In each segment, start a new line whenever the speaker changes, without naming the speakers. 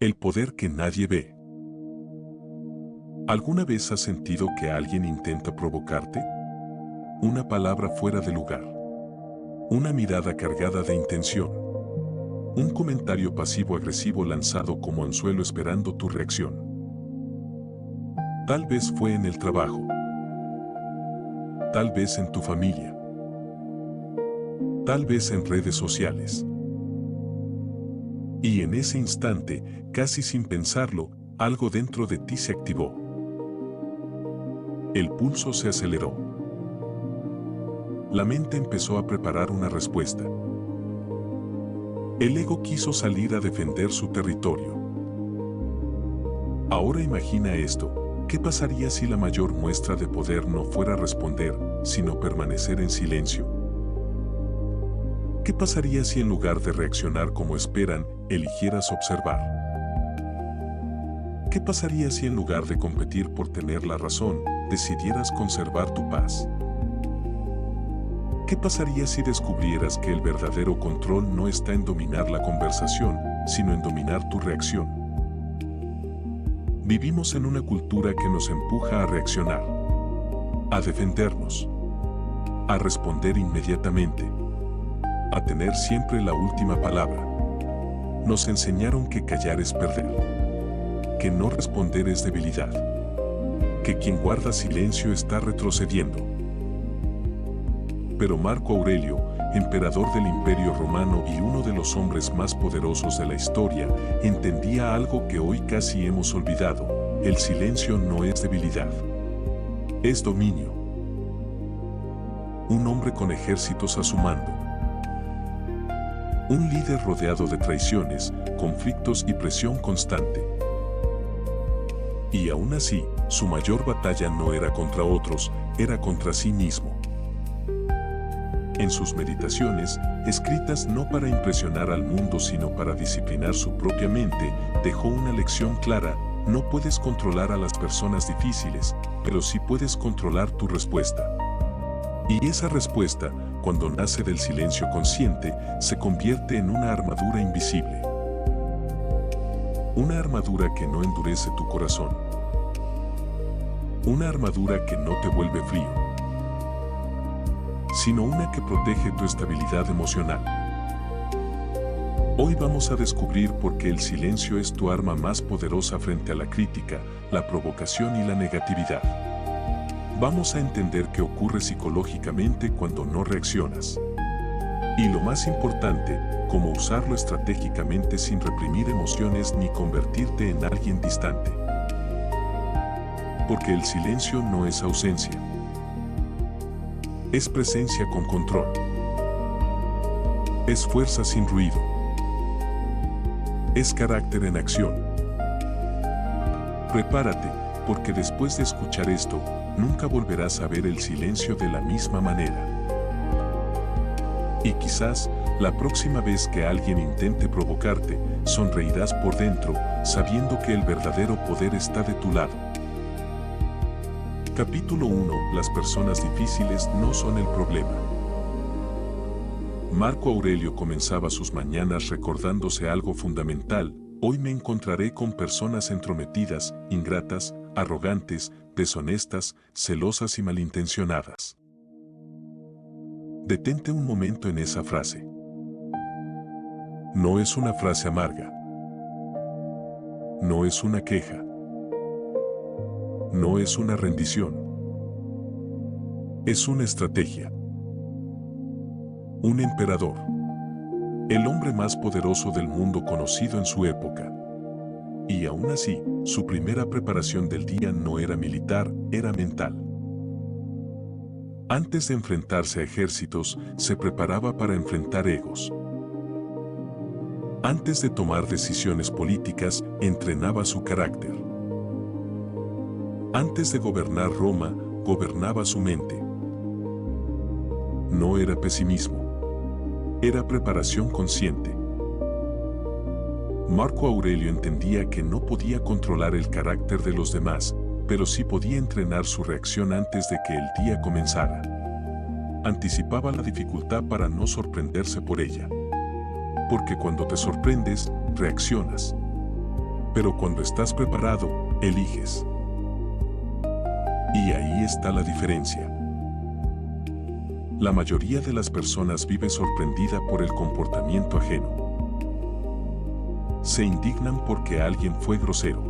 El poder que nadie ve. ¿Alguna vez has sentido que alguien intenta provocarte? Una palabra fuera de lugar. Una mirada cargada de intención. Un comentario pasivo-agresivo lanzado como anzuelo esperando tu reacción. Tal vez fue en el trabajo. Tal vez en tu familia. Tal vez en redes sociales. Y en ese instante, casi sin pensarlo, algo dentro de ti se activó. El pulso se aceleró. La mente empezó a preparar una respuesta. El ego quiso salir a defender su territorio. Ahora imagina esto. ¿Qué pasaría si la mayor muestra de poder no fuera responder, sino permanecer en silencio? ¿Qué pasaría si en lugar de reaccionar como esperan, eligieras observar? ¿Qué pasaría si en lugar de competir por tener la razón, decidieras conservar tu paz? ¿Qué pasaría si descubrieras que el verdadero control no está en dominar la conversación, sino en dominar tu reacción? Vivimos en una cultura que nos empuja a reaccionar, a defendernos, a responder inmediatamente, a tener siempre la última palabra. Nos enseñaron que callar es perder, que no responder es debilidad, que quien guarda silencio está retrocediendo. Pero Marco Aurelio, emperador del Imperio Romano y uno de los hombres más poderosos de la historia, entendía algo que hoy casi hemos olvidado: el silencio no es debilidad, es dominio. Un hombre con ejércitos a su mando. Un líder rodeado de traiciones, conflictos y presión constante. Y aún así, su mayor batalla no era contra otros, era contra sí mismo. En sus meditaciones, escritas no para impresionar al mundo sino para disciplinar su propia mente, dejó una lección clara: no puedes controlar a las personas difíciles, pero sí puedes controlar tu respuesta. Y esa respuesta, cuando nace del silencio consciente, se convierte en una armadura invisible. Una armadura que no endurece tu corazón. Una armadura que no te vuelve frío, sino una que protege tu estabilidad emocional. Hoy vamos a descubrir por qué el silencio es tu arma más poderosa frente a la crítica, la provocación y la negatividad. Vamos a entender qué ocurre psicológicamente cuando no reaccionas. Y lo más importante, cómo usarlo estratégicamente sin reprimir emociones ni convertirte en alguien distante. Porque el silencio no es ausencia. Es presencia con control. Es fuerza sin ruido. Es carácter en acción. Prepárate, porque después de escuchar esto, nunca volverás a ver el silencio de la misma manera. Y quizás, la próxima vez que alguien intente provocarte, sonreirás por dentro, sabiendo que el verdadero poder está de tu lado. Capítulo 1. Las personas difíciles no son el problema. Marco Aurelio comenzaba sus mañanas recordándose algo fundamental: hoy me encontraré con personas entrometidas, ingratas, arrogantes, deshonestas, celosas y malintencionadas. Detente un momento en esa frase. No es una frase amarga. No es una queja. No es una rendición. Es una estrategia. Un emperador. El hombre más poderoso del mundo conocido en su época. Y aún así, su primera preparación del día no era militar, era mental. Antes de enfrentarse a ejércitos, se preparaba para enfrentar egos. Antes de tomar decisiones políticas, entrenaba su carácter. Antes de gobernar Roma, gobernaba su mente. No era pesimismo. Era preparación consciente. Marco Aurelio entendía que no podía controlar el carácter de los demás, pero sí podía entrenar su reacción antes de que el día comenzara. Anticipaba la dificultad para no sorprenderse por ella. Porque cuando te sorprendes, reaccionas. Pero cuando estás preparado, eliges. Y ahí está la diferencia. La mayoría de las personas vive sorprendida por el comportamiento ajeno. Se indignan porque alguien fue grosero.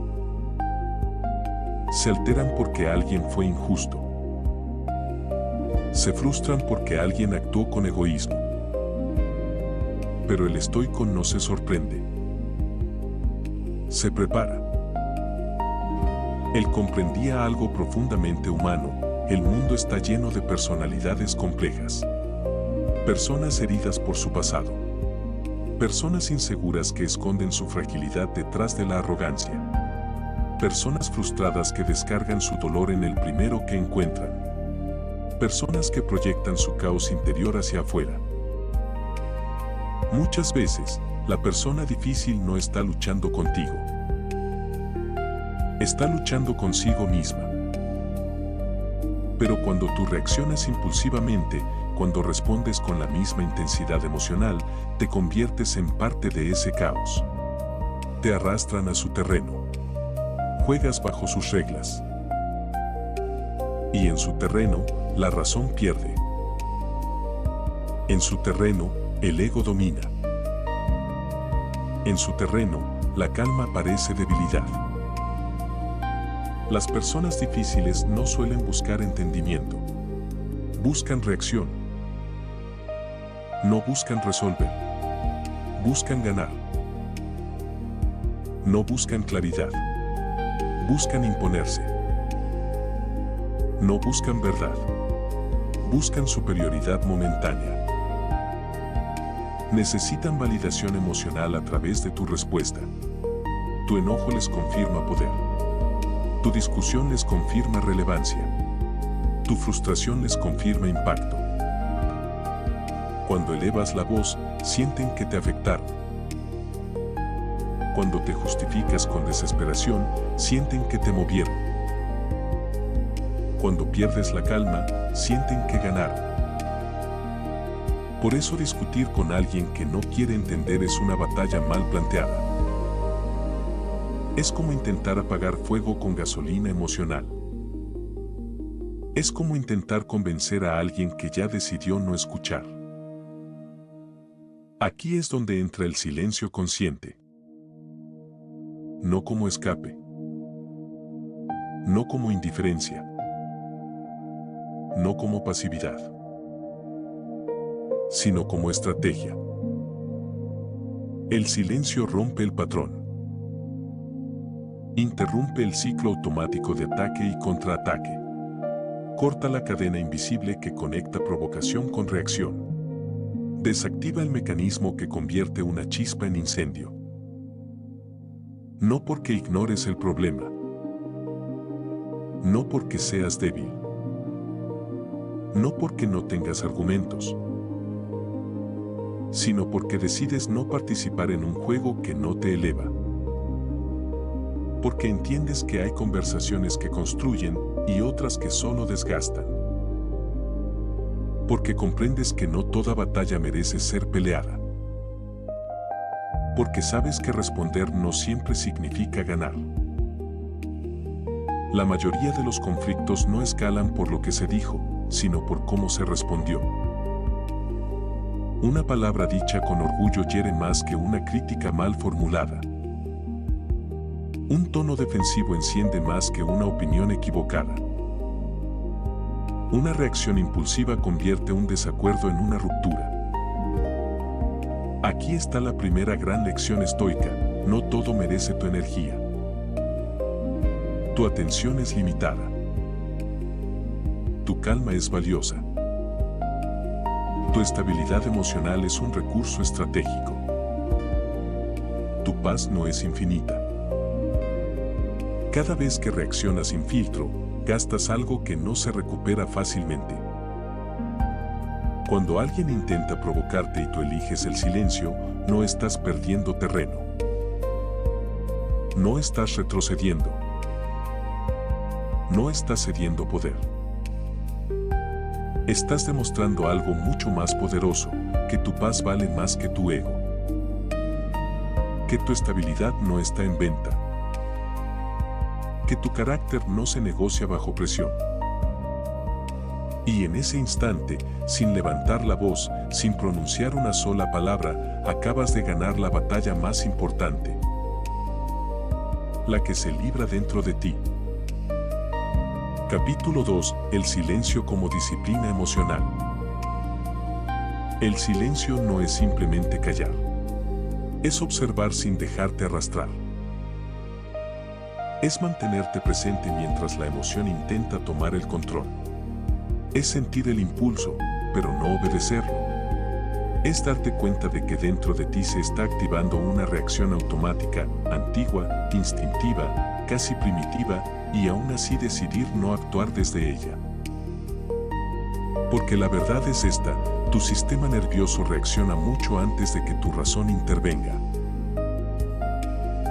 Se alteran porque alguien fue injusto. Se frustran porque alguien actuó con egoísmo. Pero el estoico no se sorprende. Se prepara. Él comprendía algo profundamente humano: el mundo está lleno de personalidades complejas. Personas heridas por su pasado. Personas inseguras que esconden su fragilidad detrás de la arrogancia. Personas frustradas que descargan su dolor en el primero que encuentran. Personas que proyectan su caos interior hacia afuera. Muchas veces, la persona difícil no está luchando contigo. Está luchando consigo misma. Pero cuando tú reaccionas impulsivamente, cuando respondes con la misma intensidad emocional, te conviertes en parte de ese caos. Te arrastran a su terreno. Juegas bajo sus reglas. Y en su terreno, la razón pierde. En su terreno, el ego domina. En su terreno, la calma parece debilidad. Las personas difíciles no suelen buscar entendimiento. Buscan reacción. No buscan resolver. Buscan ganar. No buscan claridad. Buscan imponerse. No buscan verdad. Buscan superioridad momentánea. Necesitan validación emocional a través de tu respuesta. Tu enojo les confirma poder. Tu discusión les confirma relevancia. Tu frustración les confirma impacto. Cuando elevas la voz, sienten que te afectaron. Cuando te justificas con desesperación, sienten que te movieron. Cuando pierdes la calma, sienten que ganaron. Por eso discutir con alguien que no quiere entender es una batalla mal planteada. Es como intentar apagar fuego con gasolina emocional. Es como intentar convencer a alguien que ya decidió no escuchar. Aquí es donde entra el silencio consciente. No como escape. No como indiferencia. No como pasividad. Sino como estrategia. El silencio rompe el patrón. Interrumpe el ciclo automático de ataque y contraataque. Corta la cadena invisible que conecta provocación con reacción. Desactiva el mecanismo que convierte una chispa en incendio. No porque ignores el problema. No porque seas débil. No porque no tengas argumentos. Sino porque decides no participar en un juego que no te eleva. Porque entiendes que hay conversaciones que construyen y otras que solo desgastan. Porque comprendes que no toda batalla merece ser peleada. Porque sabes que responder no siempre significa ganar. La mayoría de los conflictos no escalan por lo que se dijo, sino por cómo se respondió. Una palabra dicha con orgullo hiere más que una crítica mal formulada. Un tono defensivo enciende más que una opinión equivocada. Una reacción impulsiva convierte un desacuerdo en una ruptura. Aquí está la primera gran lección estoica: no todo merece tu energía. Tu atención es limitada. Tu calma es valiosa. Tu estabilidad emocional es un recurso estratégico. Tu paz no es infinita. Cada vez que reaccionas sin filtro, gastas algo que no se recupera fácilmente. Cuando alguien intenta provocarte y tú eliges el silencio, no estás perdiendo terreno. No estás retrocediendo. No estás cediendo poder. Estás demostrando algo mucho más poderoso, que tu paz vale más que tu ego. Que tu estabilidad no está en venta. que tu carácter no se negocia bajo presión. Y en ese instante, sin levantar la voz, sin pronunciar una sola palabra, acabas de ganar la batalla más importante, la que se libra dentro de ti. Capítulo 2. El silencio como disciplina emocional. El silencio no es simplemente callar. Es observar sin dejarte arrastrar. Es mantenerte presente mientras la emoción intenta tomar el control. Es sentir el impulso, pero no obedecerlo. Es darte cuenta de que dentro de ti se está activando una reacción automática, antigua, instintiva, casi primitiva, y aún así decidir no actuar desde ella. Porque la verdad es esta, tu sistema nervioso reacciona mucho antes de que tu razón intervenga.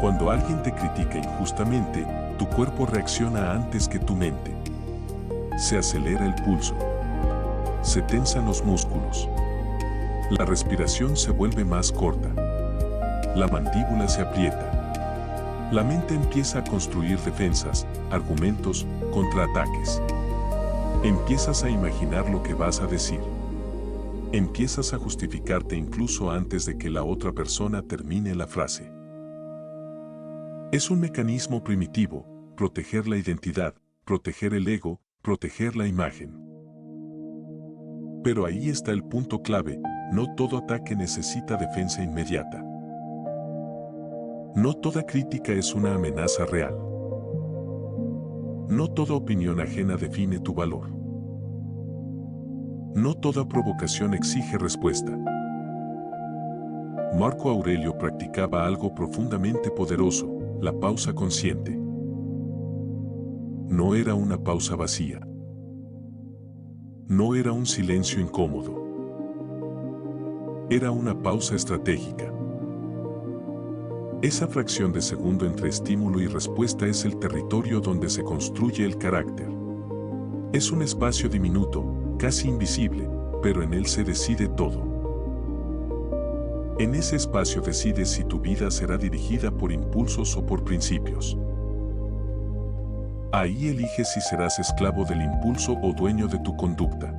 Cuando alguien te critica injustamente, tu cuerpo reacciona antes que tu mente. Se acelera el pulso. Se tensan los músculos. La respiración se vuelve más corta. La mandíbula se aprieta. La mente empieza a construir defensas, argumentos, contraataques. Empiezas a imaginar lo que vas a decir. Empiezas a justificarte incluso antes de que la otra persona termine la frase. Es un mecanismo primitivo, proteger la identidad, proteger el ego, proteger la imagen. Pero ahí está el punto clave, no todo ataque necesita defensa inmediata. No toda crítica es una amenaza real. No toda opinión ajena define tu valor. No toda provocación exige respuesta. Marco Aurelio practicaba algo profundamente poderoso, la pausa consciente. No era una pausa vacía. No era un silencio incómodo. Era una pausa estratégica. Esa fracción de segundo entre estímulo y respuesta es el territorio donde se construye el carácter. Es un espacio diminuto, casi invisible, pero en él se decide todo. En ese espacio decides si tu vida será dirigida por impulsos o por principios. Ahí eliges si serás esclavo del impulso o dueño de tu conducta.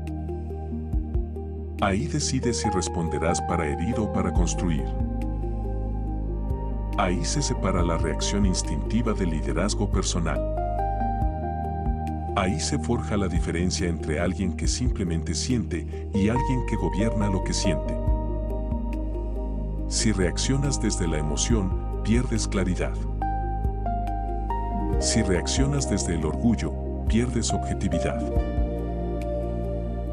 Ahí decides si responderás para herir o para construir. Ahí se separa la reacción instintiva del liderazgo personal. Ahí se forja la diferencia entre alguien que simplemente siente y alguien que gobierna lo que siente. Si reaccionas desde la emoción, pierdes claridad. Si reaccionas desde el orgullo, pierdes objetividad.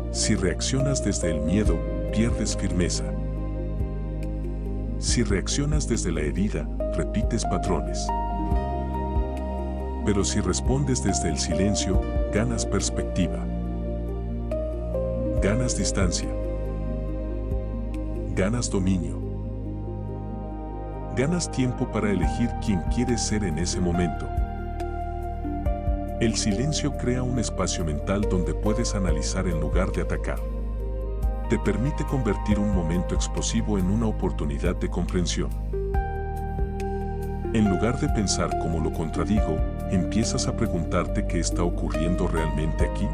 Si reaccionas desde el miedo, pierdes firmeza. Si reaccionas desde la herida, repites patrones. Pero si respondes desde el silencio, ganas perspectiva. Ganas distancia. Ganas dominio. Ganas tiempo para elegir quién quieres ser en ese momento. El silencio crea un espacio mental donde puedes analizar en lugar de atacar. Te permite convertir un momento explosivo en una oportunidad de comprensión. En lugar de pensar cómo lo contradigo, empiezas a preguntarte qué está ocurriendo realmente aquí.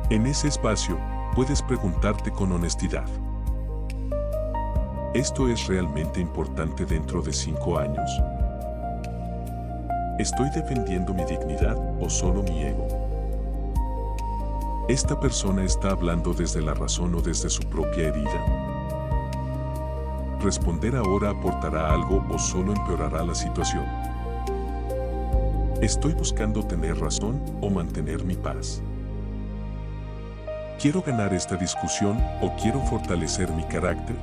En ese espacio, puedes preguntarte con honestidad. ¿Esto es realmente importante dentro de 5 años? ¿Estoy defendiendo mi dignidad o solo mi ego? ¿Esta persona está hablando desde la razón o desde su propia herida? ¿Responder ahora aportará algo o solo empeorará la situación? ¿Estoy buscando tener razón o mantener mi paz? ¿Quiero ganar esta discusión o quiero fortalecer mi carácter?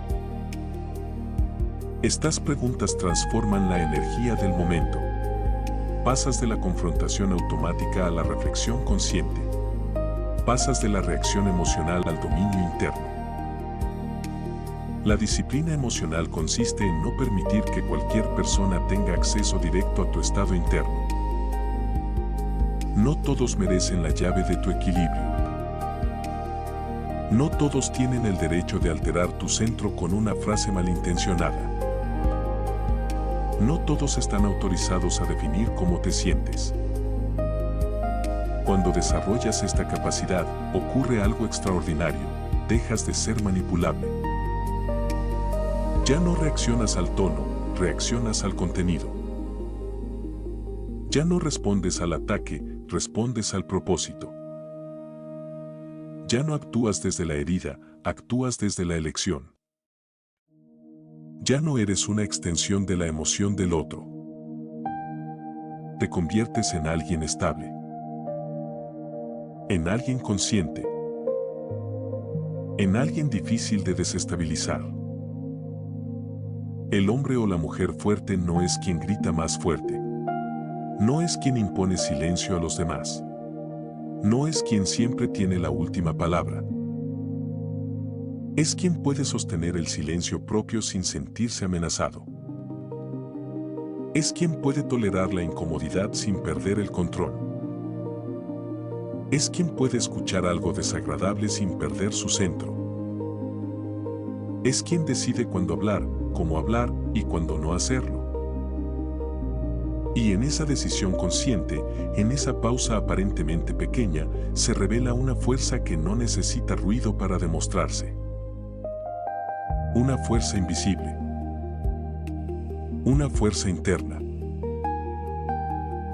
Estas preguntas transforman la energía del momento. Pasas de la confrontación automática a la reflexión consciente. Pasas de la reacción emocional al dominio interno. La disciplina emocional consiste en no permitir que cualquier persona tenga acceso directo a tu estado interno. No todos merecen la llave de tu equilibrio. No todos tienen el derecho de alterar tu centro con una frase malintencionada. No todos están autorizados a definir cómo te sientes. Cuando desarrollas esta capacidad, ocurre algo extraordinario. Dejas de ser manipulable. Ya no reaccionas al tono, reaccionas al contenido. Ya no respondes al ataque, respondes al propósito. Ya no actúas desde la herida, actúas desde la elección. Ya no eres una extensión de la emoción del otro. Te conviertes en alguien estable. En alguien consciente. En alguien difícil de desestabilizar. El hombre o la mujer fuerte no es quien grita más fuerte. No es quien impone silencio a los demás. No es quien siempre tiene la última palabra. Es quien puede sostener el silencio propio sin sentirse amenazado. Es quien puede tolerar la incomodidad sin perder el control. Es quien puede escuchar algo desagradable sin perder su centro. Es quien decide cuándo hablar, cómo hablar y cuándo no hacerlo. Y en esa decisión consciente, en esa pausa aparentemente pequeña, se revela una fuerza que no necesita ruido para demostrarse. Una fuerza invisible. Una fuerza interna.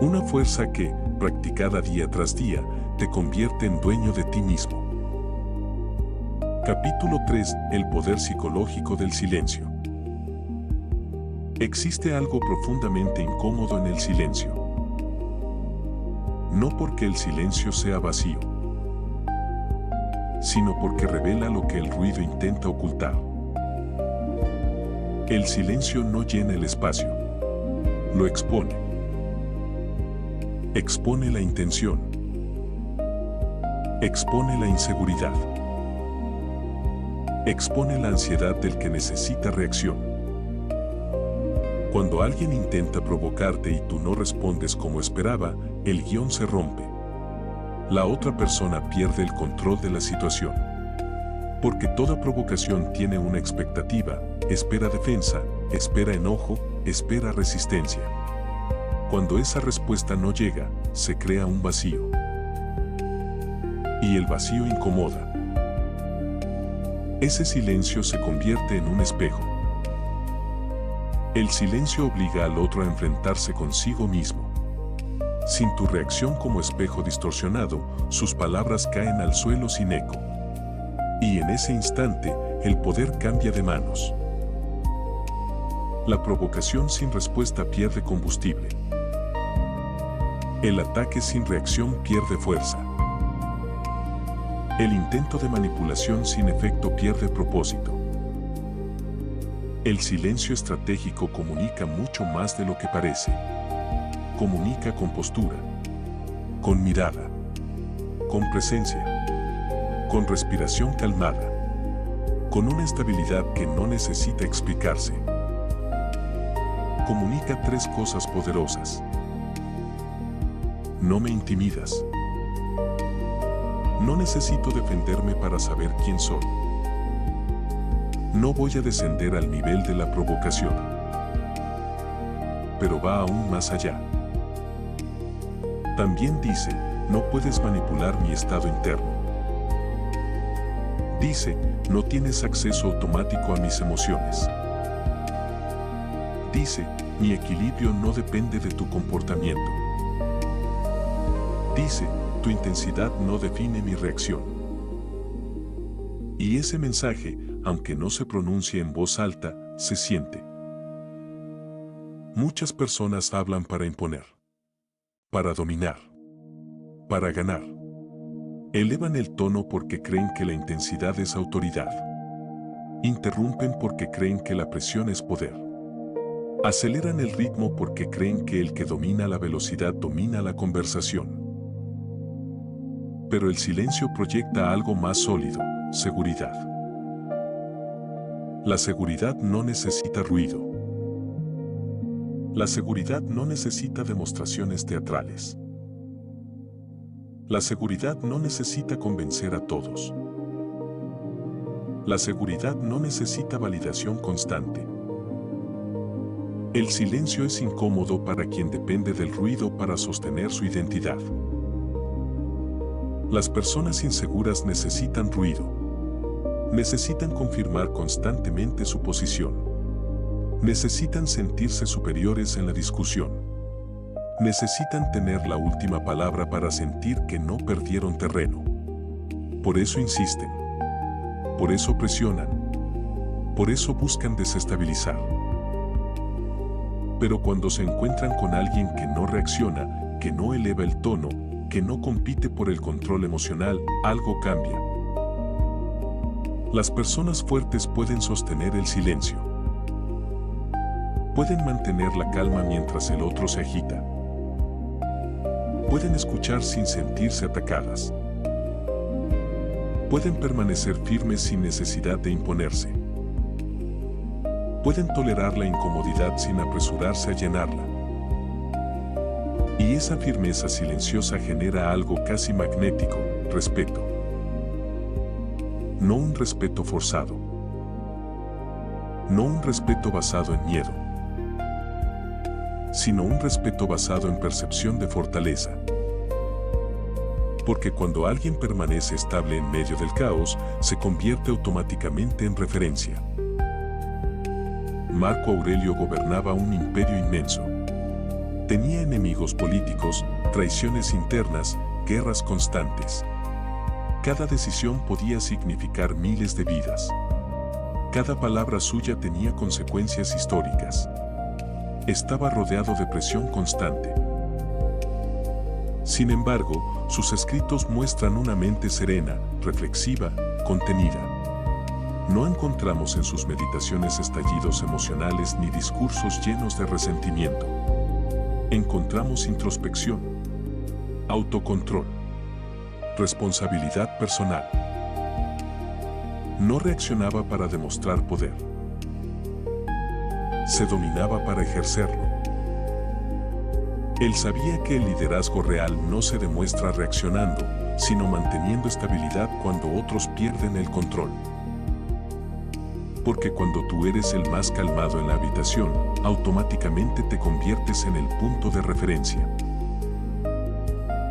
Una fuerza que, practicada día tras día, te convierte en dueño de ti mismo. Capítulo 3. El poder psicológico del silencio. Existe algo profundamente incómodo en el silencio. No porque el silencio sea vacío, sino porque revela lo que el ruido intenta ocultar. El silencio no llena el espacio, lo expone. Expone la intención. Expone la inseguridad. Expone la ansiedad del que necesita reacción. Cuando alguien intenta provocarte y tú no respondes como esperaba, el guión se rompe. La otra persona pierde el control de la situación. Porque toda provocación tiene una expectativa, espera defensa, espera enojo, espera resistencia. Cuando esa respuesta no llega, se crea un vacío. Y el vacío incomoda. Ese silencio se convierte en un espejo. El silencio obliga al otro a enfrentarse consigo mismo. Sin tu reacción como espejo distorsionado, sus palabras caen al suelo sin eco. Y en ese instante, el poder cambia de manos. La provocación sin respuesta pierde combustible. El ataque sin reacción pierde fuerza. El intento de manipulación sin efecto pierde propósito. El silencio estratégico comunica mucho más de lo que parece. Comunica con postura, con mirada, con presencia, con respiración calmada, con una estabilidad que no necesita explicarse. Comunica tres cosas poderosas. No me intimidas. No necesito defenderme para saber quién soy. No voy a descender al nivel de la provocación. Pero va aún más allá. También dice, no puedes manipular mi estado interno. Dice, no tienes acceso automático a mis emociones. Dice, mi equilibrio no depende de tu comportamiento. Dice, tu intensidad no define mi reacción. Y ese mensaje, aunque no se pronuncie en voz alta, se siente. Muchas personas hablan para imponer, para dominar, para ganar. Elevan el tono porque creen que la intensidad es autoridad. Interrumpen porque creen que la presión es poder. Aceleran el ritmo porque creen que el que domina la velocidad domina la conversación. Pero el silencio proyecta algo más sólido, seguridad. La seguridad no necesita ruido. La seguridad no necesita demostraciones teatrales. La seguridad no necesita convencer a todos. La seguridad no necesita validación constante. El silencio es incómodo para quien depende del ruido para sostener su identidad. Las personas inseguras necesitan ruido. Necesitan confirmar constantemente su posición. Necesitan sentirse superiores en la discusión. Necesitan tener la última palabra para sentir que no perdieron terreno. Por eso insisten. Por eso presionan. Por eso buscan desestabilizar. Pero cuando se encuentran con alguien que no reacciona, que no eleva el tono, que no compite por el control emocional, algo cambia. Las personas fuertes pueden sostener el silencio. Pueden mantener la calma mientras el otro se agita. Pueden escuchar sin sentirse atacadas. Pueden permanecer firmes sin necesidad de imponerse. Pueden tolerar la incomodidad sin apresurarse a llenarla. Y esa firmeza silenciosa genera algo casi magnético, respeto. No un respeto forzado. No un respeto basado en miedo, sino un respeto basado en percepción de fortaleza. Porque cuando alguien permanece estable en medio del caos, se convierte automáticamente en referencia. Marco Aurelio gobernaba un imperio inmenso. Tenía enemigos políticos, traiciones internas, guerras constantes. Cada decisión podía significar miles de vidas. Cada palabra suya tenía consecuencias históricas. Estaba rodeado de presión constante. Sin embargo, sus escritos muestran una mente serena, reflexiva, contenida. No encontramos en sus meditaciones estallidos emocionales ni discursos llenos de resentimiento. Encontramos introspección, autocontrol, responsabilidad personal. No reaccionaba para demostrar poder. Se dominaba para ejercerlo. Él sabía que el liderazgo real no se demuestra reaccionando, sino manteniendo estabilidad cuando otros pierden el control. Porque cuando tú eres el más calmado en la habitación, automáticamente te conviertes en el punto de referencia.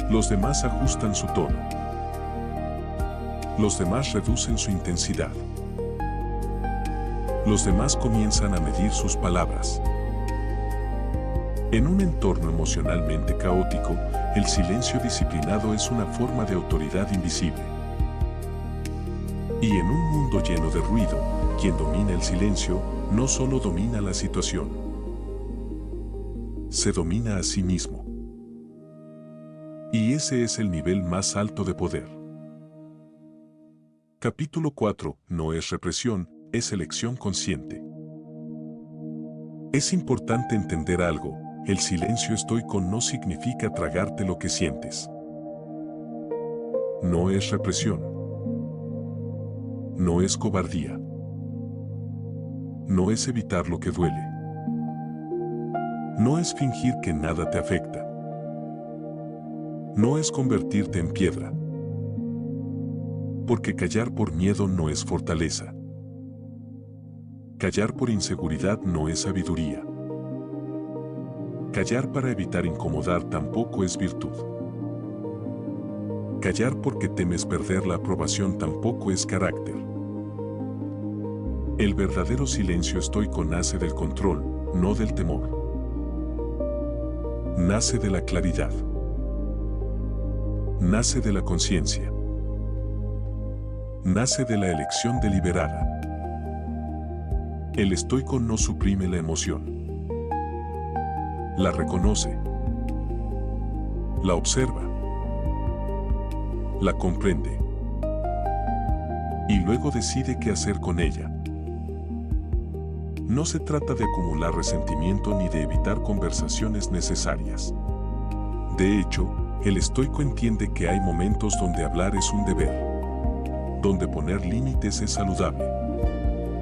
Los demás ajustan su tono. Los demás reducen su intensidad. Los demás comienzan a medir sus palabras. En un entorno emocionalmente caótico, el silencio disciplinado es una forma de autoridad invisible. Y en un mundo lleno de ruido, quien domina el silencio no solo domina la situación, se domina a sí mismo. Y ese es el nivel más alto de poder. Capítulo 4. No es represión, es elección consciente. Es importante entender algo, el silencio estoico no significa tragarte lo que sientes. No es represión. No es cobardía. No es evitar lo que duele. No es fingir que nada te afecta. No es convertirte en piedra. Porque callar por miedo no es fortaleza. Callar por inseguridad no es sabiduría. Callar para evitar incomodar tampoco es virtud. Callar porque temes perder la aprobación tampoco es carácter. El verdadero silencio estoico nace del control, no del temor. Nace de la claridad. Nace de la conciencia. Nace de la elección deliberada. El estoico no suprime la emoción. La reconoce. La observa. La comprende. Y luego decide qué hacer con ella. No se trata de acumular resentimiento ni de evitar conversaciones necesarias. De hecho, el estoico entiende que hay momentos donde hablar es un deber, donde poner límites es saludable,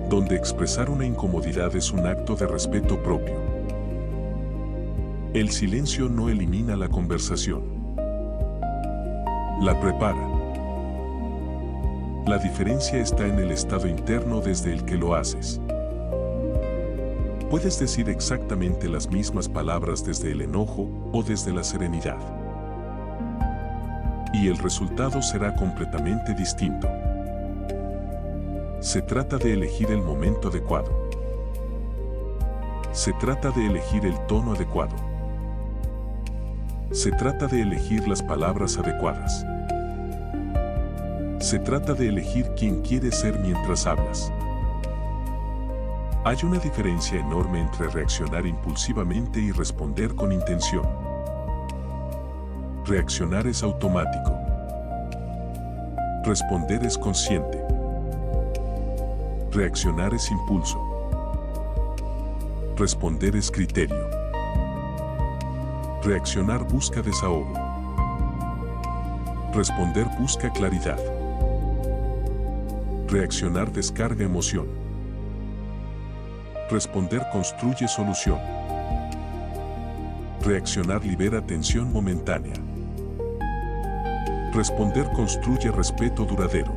donde expresar una incomodidad es un acto de respeto propio. El silencio no elimina la conversación, la prepara. La diferencia está en el estado interno desde el que lo haces. Puedes decir exactamente las mismas palabras desde el enojo o desde la serenidad. Y el resultado será completamente distinto. Se trata de elegir el momento adecuado. Se trata de elegir el tono adecuado. Se trata de elegir las palabras adecuadas. Se trata de elegir quién quieres ser mientras hablas. Hay una diferencia enorme entre reaccionar impulsivamente y responder con intención. Reaccionar es automático. Responder es consciente. Reaccionar es impulso. Responder es criterio. Reaccionar busca desahogo. Responder busca claridad. Reaccionar descarga emoción. Responder construye solución. Reaccionar libera tensión momentánea. Responder construye respeto duradero.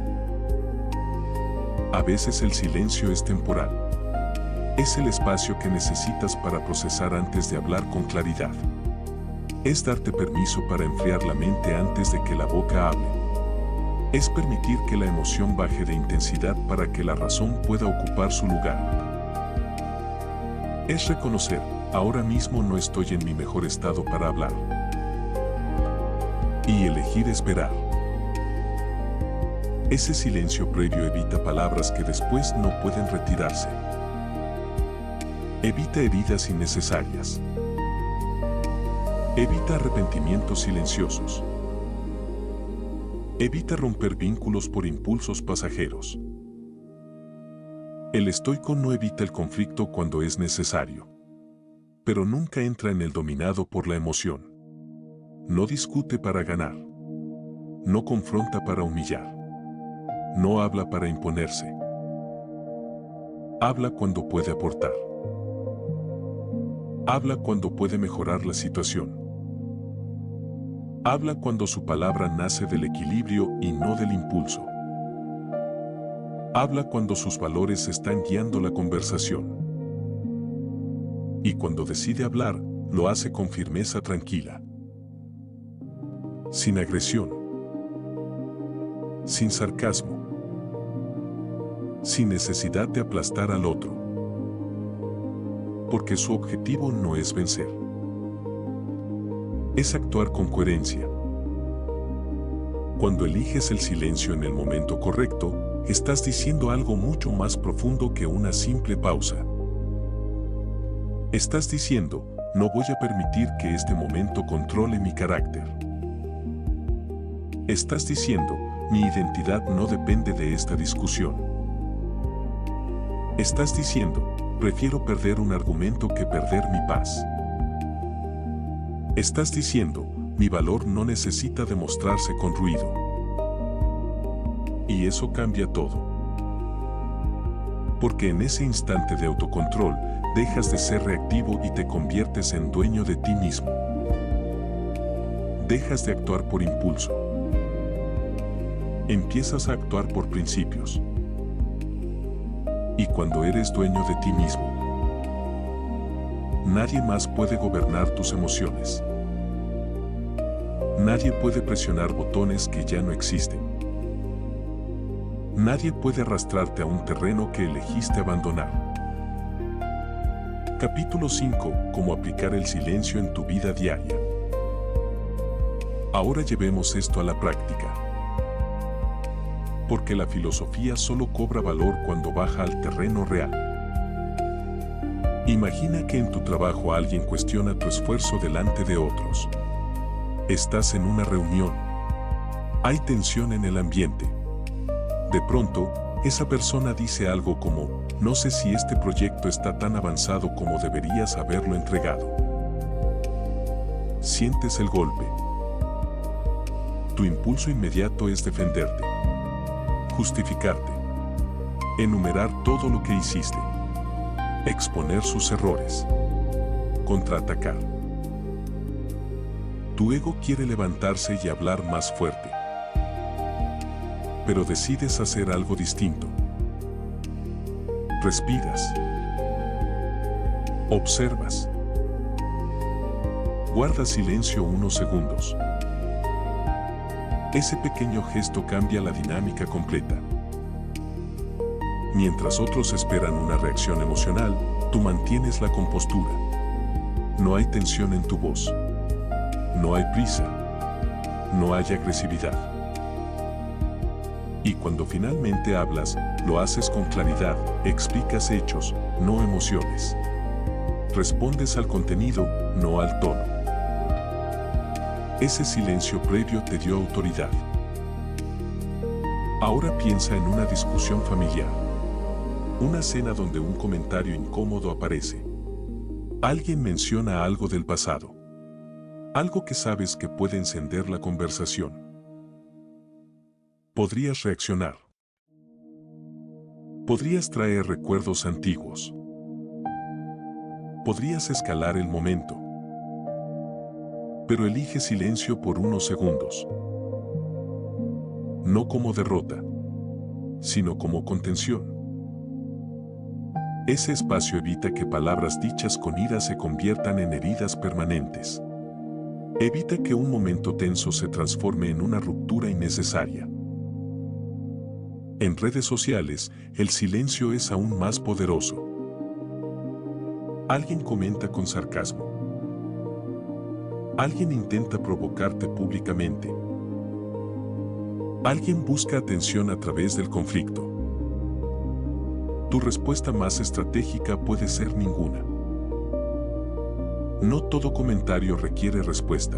A veces el silencio es temporal. Es el espacio que necesitas para procesar antes de hablar con claridad. Es darte permiso para enfriar la mente antes de que la boca hable. Es permitir que la emoción baje de intensidad para que la razón pueda ocupar su lugar. Es reconocer, ahora mismo no estoy en mi mejor estado para hablar. Y elegir esperar. Ese silencio previo evita palabras que después no pueden retirarse. Evita heridas innecesarias. Evita arrepentimientos silenciosos. Evita romper vínculos por impulsos pasajeros. El estoico no evita el conflicto cuando es necesario, pero nunca entra en el dominado por la emoción. No discute para ganar. No confronta para humillar. No habla para imponerse. Habla cuando puede aportar. Habla cuando puede mejorar la situación. Habla cuando su palabra nace del equilibrio y no del impulso. Habla cuando sus valores están guiando la conversación. Y cuando decide hablar, lo hace con firmeza tranquila. Sin agresión. Sin sarcasmo. Sin necesidad de aplastar al otro. Porque su objetivo no es vencer. Es actuar con coherencia. Cuando eliges el silencio en el momento correcto, estás diciendo algo mucho más profundo que una simple pausa. Estás diciendo, no voy a permitir que este momento controle mi carácter. Estás diciendo, mi identidad no depende de esta discusión. Estás diciendo, prefiero perder un argumento que perder mi paz. Estás diciendo, mi valor no necesita demostrarse con ruido. Y eso cambia todo. Porque en ese instante de autocontrol, dejas de ser reactivo y te conviertes en dueño de ti mismo. Dejas de actuar por impulso. Empiezas a actuar por principios. Y cuando eres dueño de ti mismo, nadie más puede gobernar tus emociones. Nadie puede presionar botones que ya no existen. Nadie puede arrastrarte a un terreno que elegiste abandonar. Capítulo 5. Cómo aplicar el silencio en tu vida diaria. Ahora llevemos esto a la práctica. Porque la filosofía solo cobra valor cuando baja al terreno real. Imagina que en tu trabajo alguien cuestiona tu esfuerzo delante de otros. Estás en una reunión. Hay tensión en el ambiente. De pronto, esa persona dice algo como, no sé si este proyecto está tan avanzado como deberías haberlo entregado. Sientes el golpe. Tu impulso inmediato es defenderte. Justificarte. Enumerar todo lo que hiciste. Exponer sus errores. Contraatacar. Tu ego quiere levantarse y hablar más fuerte. Pero decides hacer algo distinto. Respiras. Observas. Guarda silencio unos segundos. Ese pequeño gesto cambia la dinámica completa. Mientras otros esperan una reacción emocional, tú mantienes la compostura. No hay tensión en tu voz. No hay prisa. No hay agresividad. Y cuando finalmente hablas, lo haces con claridad, explicas hechos, no emociones. Respondes al contenido, no al tono. Ese silencio previo te dio autoridad. Ahora piensa en una discusión familiar. Una cena donde un comentario incómodo aparece. Alguien menciona algo del pasado. Algo que sabes que puede encender la conversación. Podrías reaccionar. Podrías traer recuerdos antiguos. Podrías escalar el momento. Pero elige silencio por unos segundos. No como derrota, sino como contención. Ese espacio evita que palabras dichas con ira se conviertan en heridas permanentes. Evita que un momento tenso se transforme en una ruptura innecesaria. En redes sociales, el silencio es aún más poderoso. Alguien comenta con sarcasmo. Alguien intenta provocarte públicamente. Alguien busca atención a través del conflicto. Tu respuesta más estratégica puede ser ninguna. No todo comentario requiere respuesta.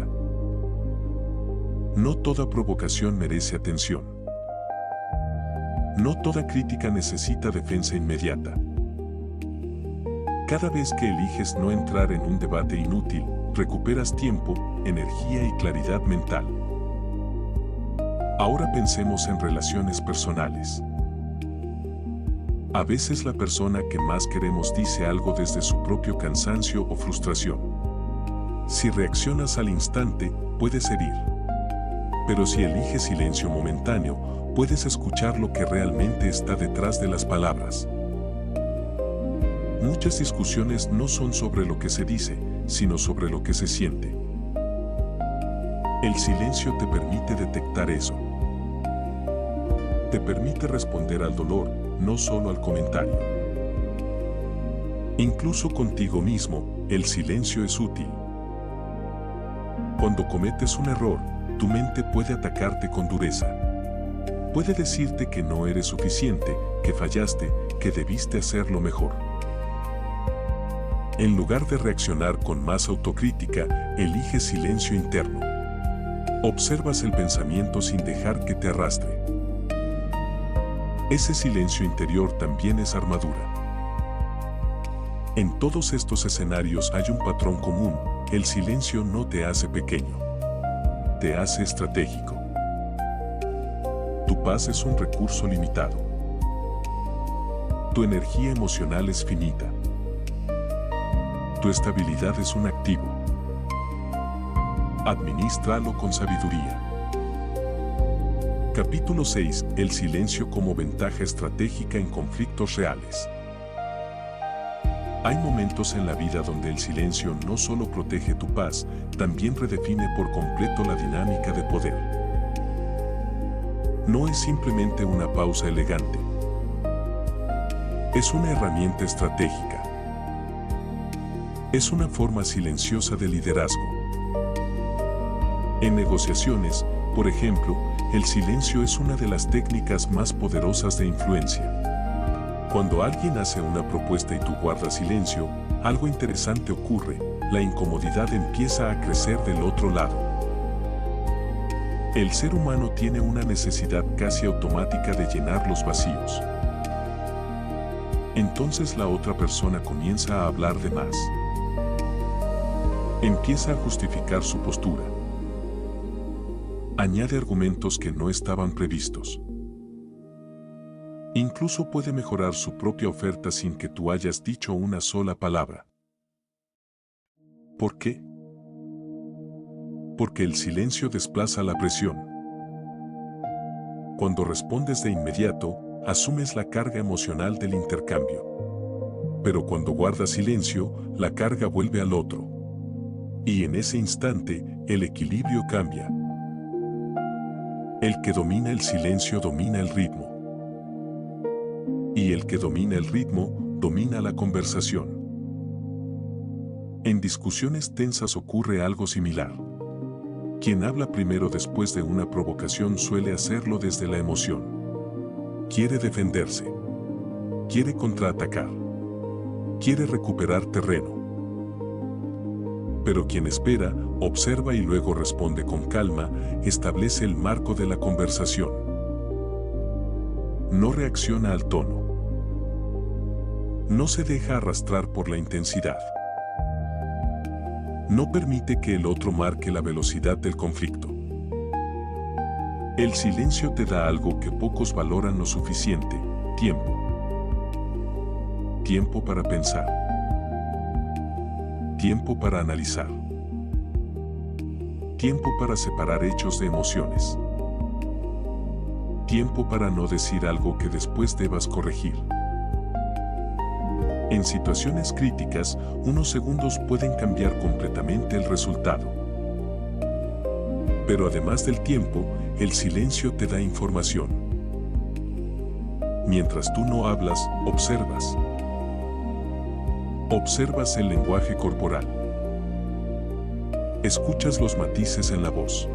No toda provocación merece atención. No toda crítica necesita defensa inmediata. Cada vez que eliges no entrar en un debate inútil, recuperas tiempo, energía y claridad mental. Ahora pensemos en relaciones personales. A veces la persona que más queremos dice algo desde su propio cansancio o frustración. Si reaccionas al instante, puedes herir. Pero si eliges silencio momentáneo, puedes escuchar lo que realmente está detrás de las palabras. Muchas discusiones no son sobre lo que se dice, sino sobre lo que se siente. El silencio te permite detectar eso. Te permite responder al dolor, no solo al comentario. Incluso contigo mismo, el silencio es útil. Cuando cometes un error, tu mente puede atacarte con dureza. Puede decirte que no eres suficiente, que fallaste, que debiste hacerlo mejor. En lugar de reaccionar con más autocrítica, elige silencio interno. Observas el pensamiento sin dejar que te arrastre. Ese silencio interior también es armadura. En todos estos escenarios hay un patrón común: el silencio no te hace pequeño, te hace estratégico. Tu paz es un recurso limitado. Tu energía emocional es finita. Tu estabilidad es un activo. Adminístralo con sabiduría. Capítulo 6. El silencio como ventaja estratégica en conflictos reales. Hay momentos en la vida donde el silencio no solo protege tu paz, también redefine por completo la dinámica de poder. No es simplemente una pausa elegante. Es una herramienta estratégica. Es una forma silenciosa de liderazgo. En negociaciones, por ejemplo, el silencio es una de las técnicas más poderosas de influencia. Cuando alguien hace una propuesta y tú guardas silencio, algo interesante ocurre: la incomodidad empieza a crecer del otro lado. El ser humano tiene una necesidad casi automática de llenar los vacíos. Entonces la otra persona comienza a hablar de más. Empieza a justificar su postura. Añade argumentos que no estaban previstos. Incluso puede mejorar su propia oferta sin que tú hayas dicho una sola palabra. ¿Por qué? Porque el silencio desplaza la presión. Cuando respondes de inmediato, asumes la carga emocional del intercambio. Pero cuando guardas silencio, la carga vuelve al otro. Y en ese instante, el equilibrio cambia. El que domina el silencio domina el ritmo. Y el que domina el ritmo, domina la conversación. En discusiones tensas ocurre algo similar. Quien habla primero después de una provocación suele hacerlo desde la emoción. Quiere defenderse. Quiere contraatacar. Quiere recuperar terreno. Pero quien espera, observa y luego responde con calma, establece el marco de la conversación. No reacciona al tono. No se deja arrastrar por la intensidad. No permite que el otro marque la velocidad del conflicto. El silencio te da algo que pocos valoran lo suficiente: tiempo. Tiempo para pensar. Tiempo para analizar. Tiempo para separar hechos de emociones. Tiempo para no decir algo que después debas corregir. En situaciones críticas, unos segundos pueden cambiar completamente el resultado. Pero además del tiempo, el silencio te da información. Mientras tú no hablas, observas. Observas el lenguaje corporal. Escuchas los matices en la voz.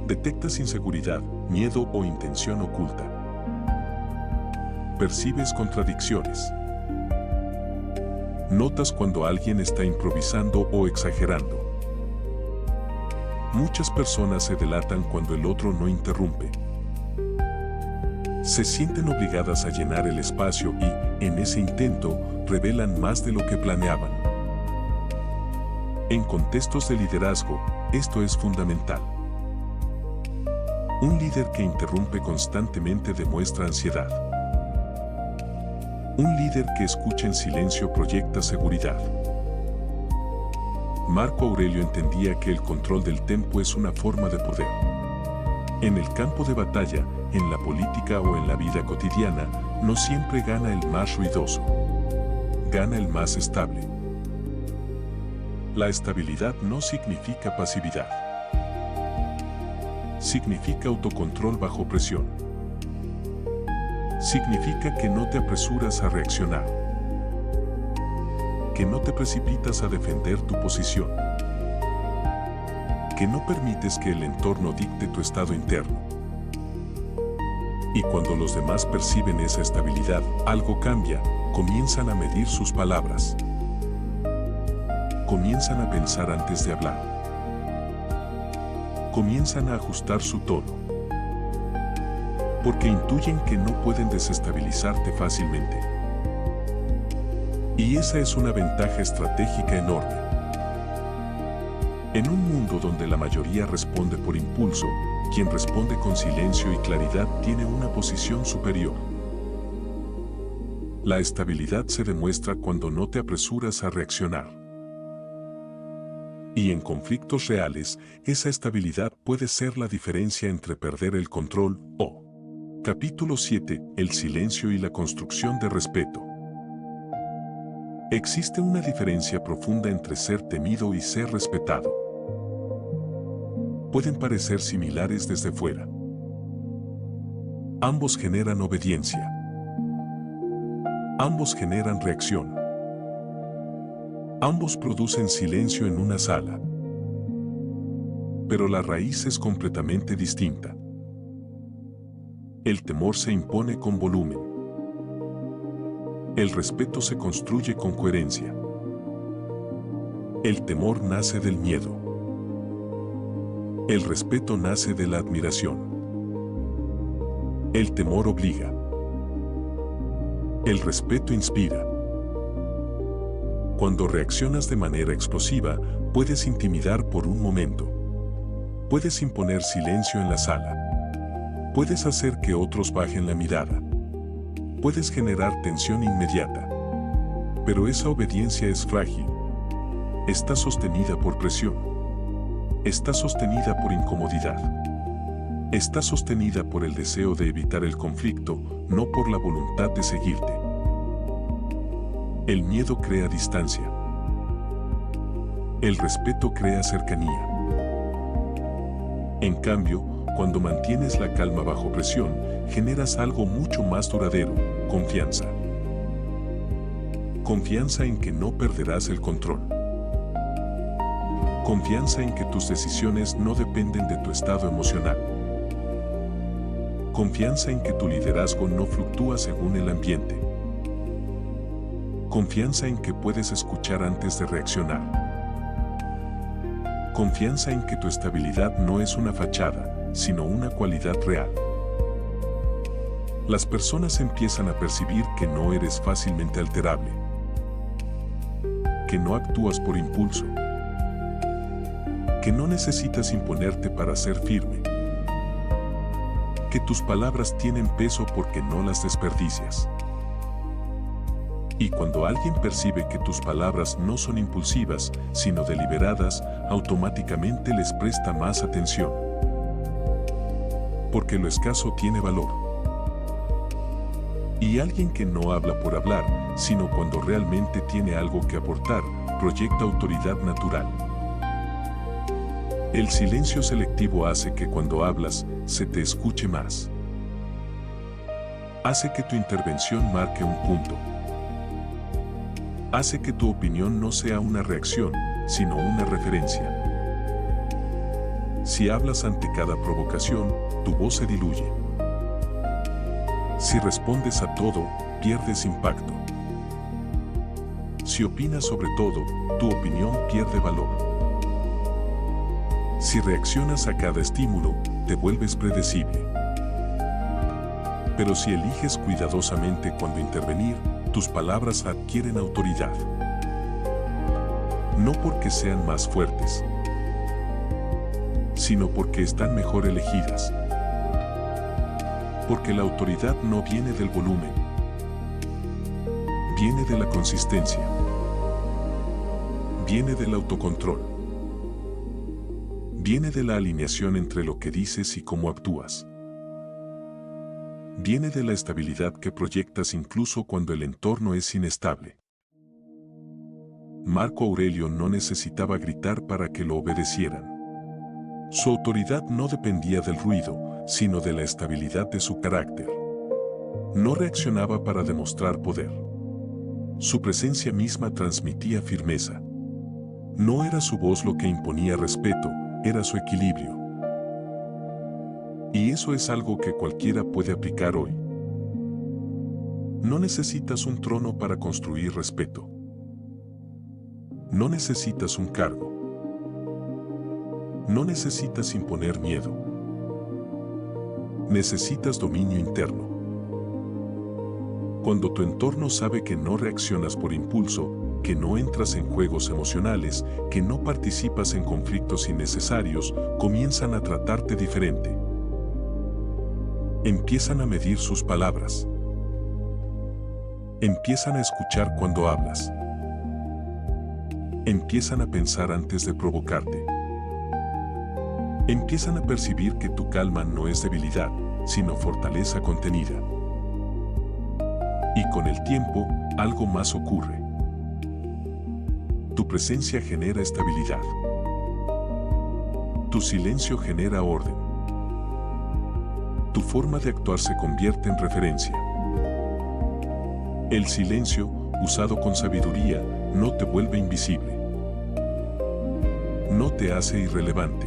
Detectas inseguridad, miedo o intención oculta. Percibes contradicciones. Notas cuando alguien está improvisando o exagerando. Muchas personas se delatan cuando el otro no interrumpe. Se sienten obligadas a llenar el espacio y, en ese intento, revelan más de lo que planeaban. En contextos de liderazgo, esto es fundamental. Un líder que interrumpe constantemente demuestra ansiedad. Un líder que escucha en silencio proyecta seguridad. Marco Aurelio entendía que el control del tempo es una forma de poder. En el campo de batalla, en la política o en la vida cotidiana, no siempre gana el más ruidoso. Gana el más estable. La estabilidad no significa pasividad. Significa autocontrol bajo presión. Significa que no te apresuras a reaccionar. Que no te precipitas a defender tu posición. Que no permites que el entorno dicte tu estado interno. Y cuando los demás perciben esa estabilidad, algo cambia, comienzan a medir sus palabras. Comienzan a pensar antes de hablar. Comienzan a ajustar su tono. Porque intuyen que no pueden desestabilizarte fácilmente. Y esa es una ventaja estratégica enorme. En un mundo donde la mayoría responde por impulso, quien responde con silencio y claridad tiene una posición superior. La estabilidad se demuestra cuando no te apresuras a reaccionar. Y en conflictos reales, esa estabilidad puede ser la diferencia entre perder el control o... Capítulo 7. El silencio y la construcción de respeto. Existe una diferencia profunda entre ser temido y ser respetado. Pueden parecer similares desde fuera. Ambos generan obediencia. Ambos generan reacción. Ambos producen silencio en una sala. Pero la raíz es completamente distinta. El temor se impone con volumen. El respeto se construye con coherencia. El temor nace del miedo. El respeto nace de la admiración. El temor obliga. El respeto inspira. Cuando reaccionas de manera explosiva, puedes intimidar por un momento. Puedes imponer silencio en la sala. Puedes hacer que otros bajen la mirada. Puedes generar tensión inmediata. Pero esa obediencia es frágil. Está sostenida por presión. Está sostenida por incomodidad. Está sostenida por el deseo de evitar el conflicto, no por la voluntad de seguirte. El miedo crea distancia. El respeto crea cercanía. En cambio, cuando mantienes la calma bajo presión, generas algo mucho más duradero: confianza. Confianza en que no perderás el control. Confianza en que tus decisiones no dependen de tu estado emocional. Confianza en que tu liderazgo no fluctúa según el ambiente. Confianza en que puedes escuchar antes de reaccionar. Confianza en que tu estabilidad no es una fachada, sino una cualidad real. Las personas empiezan a percibir que no eres fácilmente alterable, que no actúas por impulso, que no necesitas imponerte para ser firme, que tus palabras tienen peso porque no las desperdicias. Y cuando alguien percibe que tus palabras no son impulsivas, sino deliberadas, automáticamente les presta más atención. Porque lo escaso tiene valor. Y alguien que no habla por hablar, sino cuando realmente tiene algo que aportar, proyecta autoridad natural. El silencio selectivo hace que cuando hablas, se te escuche más. Hace que tu intervención marque un punto. Hace que tu opinión no sea una reacción, sino una referencia. Si hablas ante cada provocación, tu voz se diluye. Si respondes a todo, pierdes impacto. Si opinas sobre todo, tu opinión pierde valor. Si reaccionas a cada estímulo, te vuelves predecible. Pero si eliges cuidadosamente cuándo intervenir, tus palabras adquieren autoridad. No porque sean más fuertes, sino porque están mejor elegidas. Porque la autoridad no viene del volumen, viene de la consistencia, viene del autocontrol, viene de la alineación entre lo que dices y cómo actúas. Viene de la estabilidad que proyectas incluso cuando el entorno es inestable. Marco Aurelio no necesitaba gritar para que lo obedecieran. Su autoridad no dependía del ruido, sino de la estabilidad de su carácter. No reaccionaba para demostrar poder. Su presencia misma transmitía firmeza. No era su voz lo que imponía respeto, era su equilibrio. Y eso es algo que cualquiera puede aplicar hoy. No necesitas un trono para construir respeto. No necesitas un cargo. No necesitas imponer miedo. Necesitas dominio interno. Cuando tu entorno sabe que no reaccionas por impulso, que no entras en juegos emocionales, que no participas en conflictos innecesarios, comienzan a tratarte diferente. Empiezan a medir sus palabras. Empiezan a escuchar cuando hablas. Empiezan a pensar antes de provocarte. Empiezan a percibir que tu calma no es debilidad, sino fortaleza contenida. Y con el tiempo, algo más ocurre. Tu presencia genera estabilidad. Tu silencio genera orden. Tu forma de actuar se convierte en referencia. El silencio, usado con sabiduría, no te vuelve invisible. No te hace irrelevante.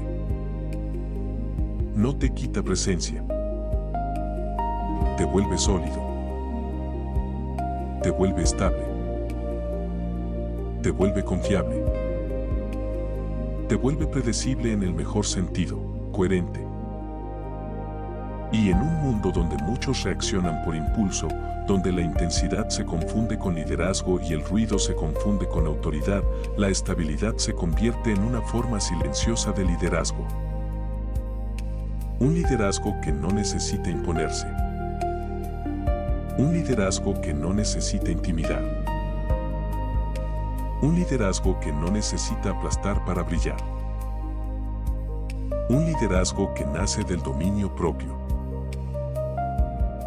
No te quita presencia. Te vuelve sólido. Te vuelve estable. Te vuelve confiable. Te vuelve predecible en el mejor sentido, coherente. Y en un mundo donde muchos reaccionan por impulso, donde la intensidad se confunde con liderazgo y el ruido se confunde con autoridad, la estabilidad se convierte en una forma silenciosa de liderazgo. Un liderazgo que no necesita imponerse. Un liderazgo que no necesita intimidar. Un liderazgo que no necesita aplastar para brillar. Un liderazgo que nace del dominio propio.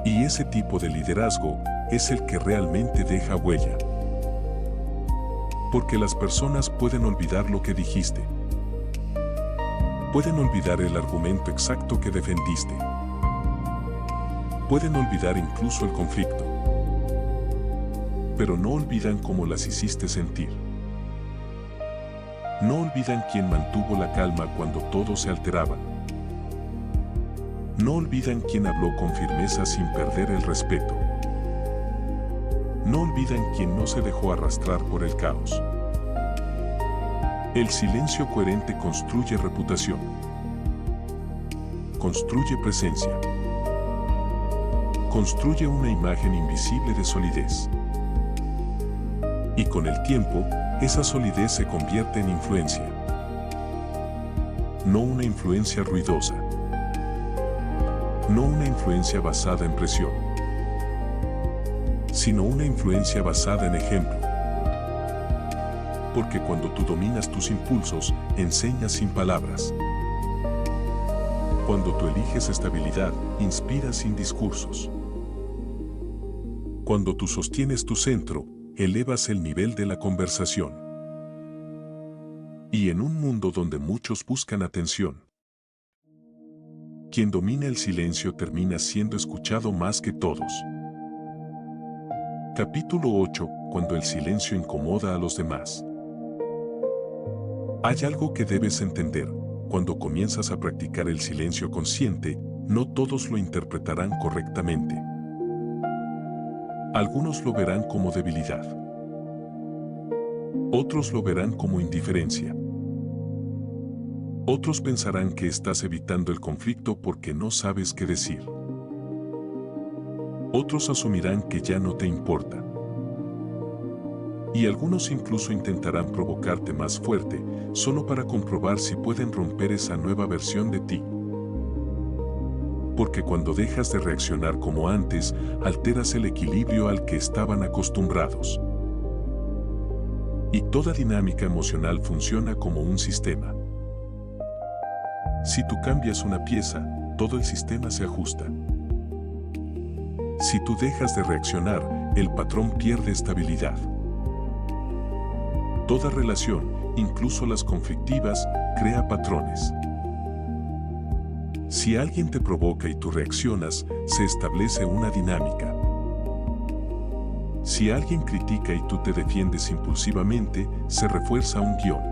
Y ese tipo de liderazgo es el que realmente deja huella. Porque las personas pueden olvidar lo que dijiste. Pueden olvidar el argumento exacto que defendiste. Pueden olvidar incluso el conflicto. Pero no olvidan cómo las hiciste sentir. No olvidan quién mantuvo la calma cuando todos se alteraban. No olvidan quién habló con firmeza sin perder el respeto. No olvidan quién no se dejó arrastrar por el caos. El silencio coherente construye reputación. Construye presencia. Construye una imagen invisible de solidez. Y con el tiempo, esa solidez se convierte en influencia. No una influencia ruidosa. No una influencia basada en presión, sino una influencia basada en ejemplo. Porque cuando tú dominas tus impulsos, enseñas sin palabras. Cuando tú eliges estabilidad, inspiras sin discursos. Cuando tú sostienes tu centro, elevas el nivel de la conversación. Y en un mundo donde muchos buscan atención, quien domina el silencio termina siendo escuchado más que todos. Capítulo 8. Cuando el silencio incomoda a los demás. Hay algo que debes entender. Cuando comienzas a practicar el silencio consciente, no todos lo interpretarán correctamente. Algunos lo verán como debilidad. Otros lo verán como indiferencia. Otros pensarán que estás evitando el conflicto porque no sabes qué decir. Otros asumirán que ya no te importa. Y algunos incluso intentarán provocarte más fuerte, solo para comprobar si pueden romper esa nueva versión de ti. Porque cuando dejas de reaccionar como antes, alteras el equilibrio al que estaban acostumbrados. Y toda dinámica emocional funciona como un sistema. Si tú cambias una pieza, todo el sistema se ajusta. Si tú dejas de reaccionar, el patrón pierde estabilidad. Toda relación, incluso las conflictivas, crea patrones. Si alguien te provoca y tú reaccionas, se establece una dinámica. Si alguien critica y tú te defiendes impulsivamente, se refuerza un guión.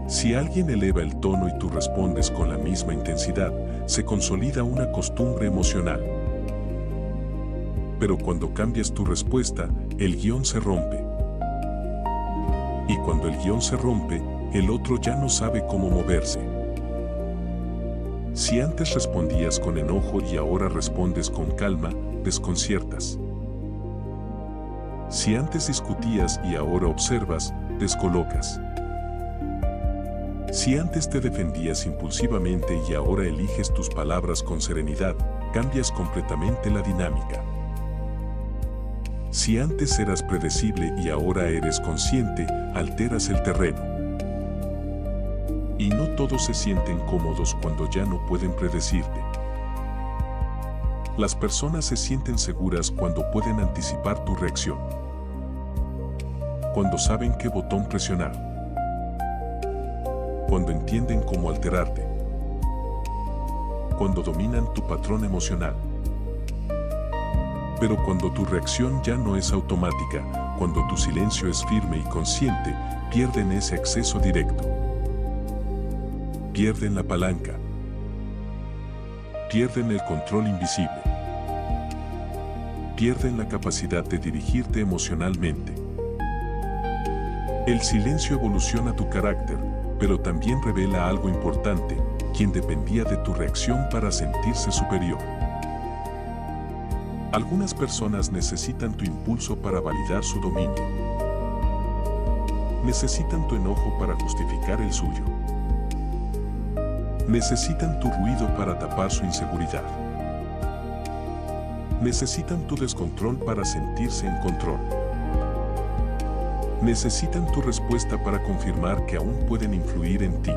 Si alguien eleva el tono y tú respondes con la misma intensidad, se consolida una costumbre emocional. Pero cuando cambias tu respuesta, el guión se rompe. Y cuando el guión se rompe, el otro ya no sabe cómo moverse. Si antes respondías con enojo y ahora respondes con calma, desconciertas. Si antes discutías y ahora observas, descolocas. Si antes te defendías impulsivamente y ahora eliges tus palabras con serenidad, cambias completamente la dinámica. Si antes eras predecible y ahora eres consciente, alteras el terreno. Y no todos se sienten cómodos cuando ya no pueden predecirte. Las personas se sienten seguras cuando pueden anticipar tu reacción. Cuando saben qué botón presionar. Cuando entienden cómo alterarte. Cuando dominan tu patrón emocional. Pero cuando tu reacción ya no es automática, cuando tu silencio es firme y consciente, pierden ese acceso directo. Pierden la palanca. Pierden el control invisible. Pierden la capacidad de dirigirte emocionalmente. El silencio evoluciona tu carácter, pero también revela algo importante, quien dependía de tu reacción para sentirse superior. Algunas personas necesitan tu impulso para validar su dominio. Necesitan tu enojo para justificar el suyo. Necesitan tu ruido para tapar su inseguridad. Necesitan tu descontrol para sentirse en control. Necesitan tu respuesta para confirmar que aún pueden influir en ti.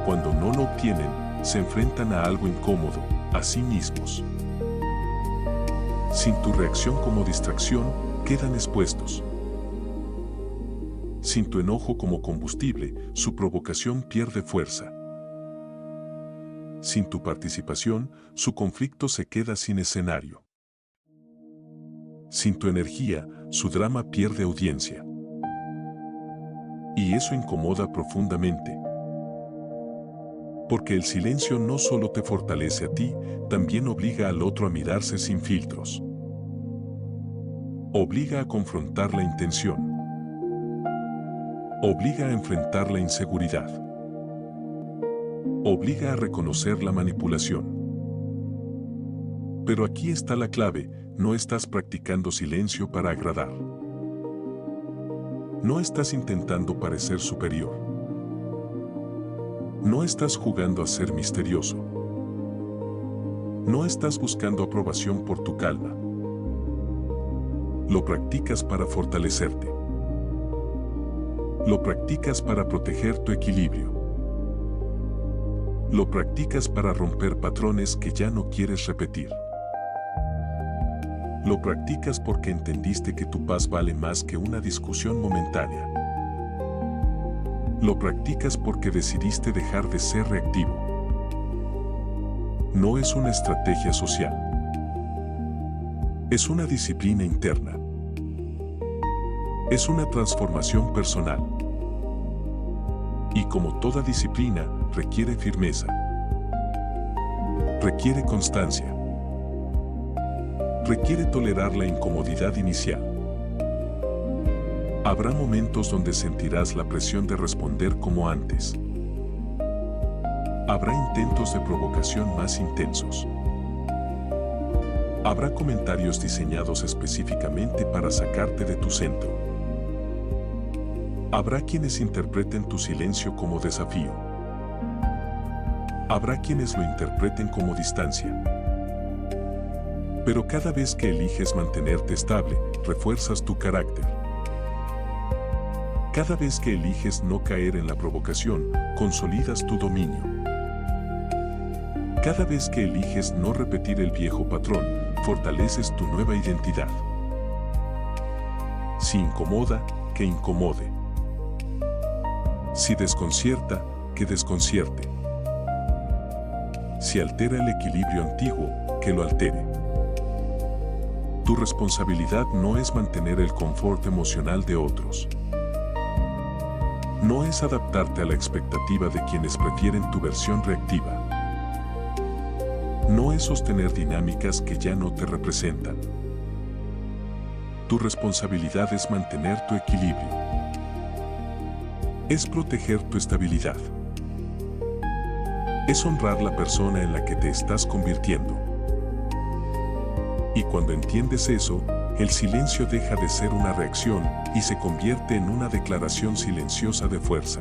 Cuando no lo obtienen, se enfrentan a algo incómodo, a sí mismos. Sin tu reacción como distracción, quedan expuestos. Sin tu enojo como combustible, su provocación pierde fuerza. Sin tu participación, su conflicto se queda sin escenario. Sin tu energía, su drama pierde audiencia. Y eso incomoda profundamente. Porque el silencio no solo te fortalece a ti, también obliga al otro a mirarse sin filtros. Obliga a confrontar la intención. Obliga a enfrentar la inseguridad. Obliga a reconocer la manipulación. Pero aquí está la clave, no estás practicando silencio para agradar. No estás intentando parecer superior. No estás jugando a ser misterioso. No estás buscando aprobación por tu calma. Lo practicas para fortalecerte. Lo practicas para proteger tu equilibrio. Lo practicas para romper patrones que ya no quieres repetir. Lo practicas porque entendiste que tu paz vale más que una discusión momentánea. Lo practicas porque decidiste dejar de ser reactivo. No es una estrategia social. Es una disciplina interna. Es una transformación personal. Y como toda disciplina, requiere firmeza. Requiere constancia. Requiere tolerar la incomodidad inicial. Habrá momentos donde sentirás la presión de responder como antes. Habrá intentos de provocación más intensos. Habrá comentarios diseñados específicamente para sacarte de tu centro. Habrá quienes interpreten tu silencio como desafío. Habrá quienes lo interpreten como distancia. Pero cada vez que eliges mantenerte estable, refuerzas tu carácter. Cada vez que eliges no caer en la provocación, consolidas tu dominio. Cada vez que eliges no repetir el viejo patrón, fortaleces tu nueva identidad. Si incomoda, que incomode. Si desconcierta, que desconcierte. Si altera el equilibrio antiguo, que lo altere. Tu responsabilidad no es mantener el confort emocional de otros. No es adaptarte a la expectativa de quienes prefieren tu versión reactiva. No es sostener dinámicas que ya no te representan. Tu responsabilidad es mantener tu equilibrio. Es proteger tu estabilidad. Es honrar la persona en la que te estás convirtiendo. Y cuando entiendes eso, el silencio deja de ser una reacción y se convierte en una declaración silenciosa de fuerza.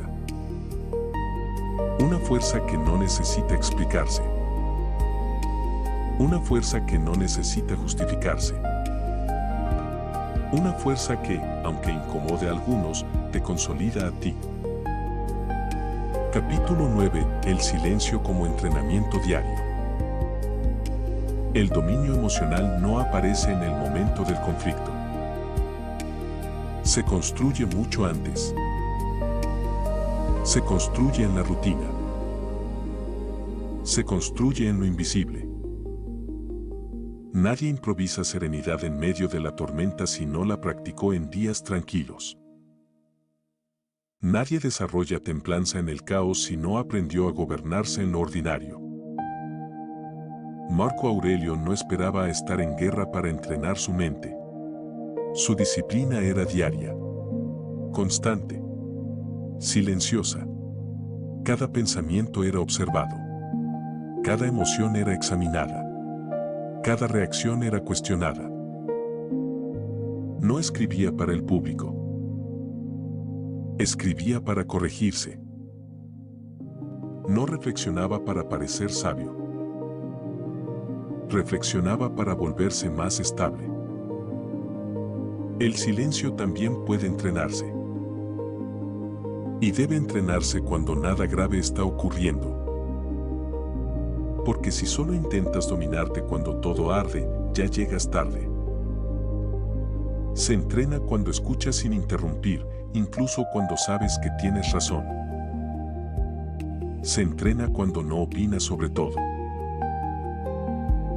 Una fuerza que no necesita explicarse. Una fuerza que no necesita justificarse. Una fuerza que, aunque incomode a algunos, te consolida a ti. Capítulo 9. El silencio como entrenamiento diario. El dominio emocional no aparece en el momento del conflicto. Se construye mucho antes. Se construye en la rutina. Se construye en lo invisible. Nadie improvisa serenidad en medio de la tormenta si no la practicó en días tranquilos. Nadie desarrolla templanza en el caos si no aprendió a gobernarse en lo ordinario. Marco Aurelio no esperaba a estar en guerra para entrenar su mente. Su disciplina era diaria, constante, silenciosa. Cada pensamiento era observado. Cada emoción era examinada. Cada reacción era cuestionada. No escribía para el público. Escribía para corregirse. No reflexionaba para parecer sabio. Reflexionaba para volverse más estable. El silencio también puede entrenarse. Y debe entrenarse cuando nada grave está ocurriendo. Porque si solo intentas dominarte cuando todo arde, ya llegas tarde. Se entrena cuando escuchas sin interrumpir, incluso cuando sabes que tienes razón. Se entrena cuando no opinas sobre todo.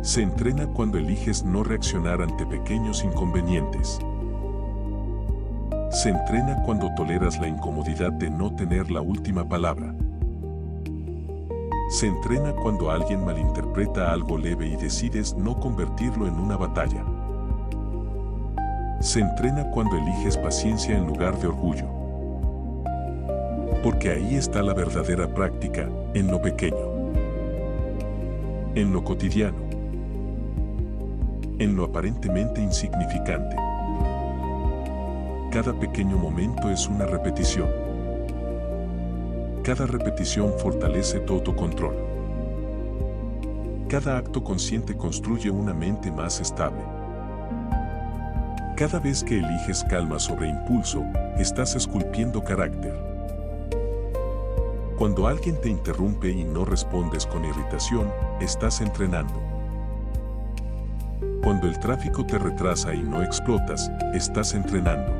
Se entrena cuando eliges no reaccionar ante pequeños inconvenientes. Se entrena cuando toleras la incomodidad de no tener la última palabra. Se entrena cuando alguien malinterpreta algo leve y decides no convertirlo en una batalla. Se entrena cuando eliges paciencia en lugar de orgullo. Porque ahí está la verdadera práctica, en lo pequeño, en lo cotidiano, en lo aparentemente insignificante. Cada pequeño momento es una repetición. Cada repetición fortalece tu autocontrol. Cada acto consciente construye una mente más estable. Cada vez que eliges calma sobre impulso, estás esculpiendo carácter. Cuando alguien te interrumpe y no respondes con irritación, estás entrenando. Cuando el tráfico te retrasa y no explotas, estás entrenando.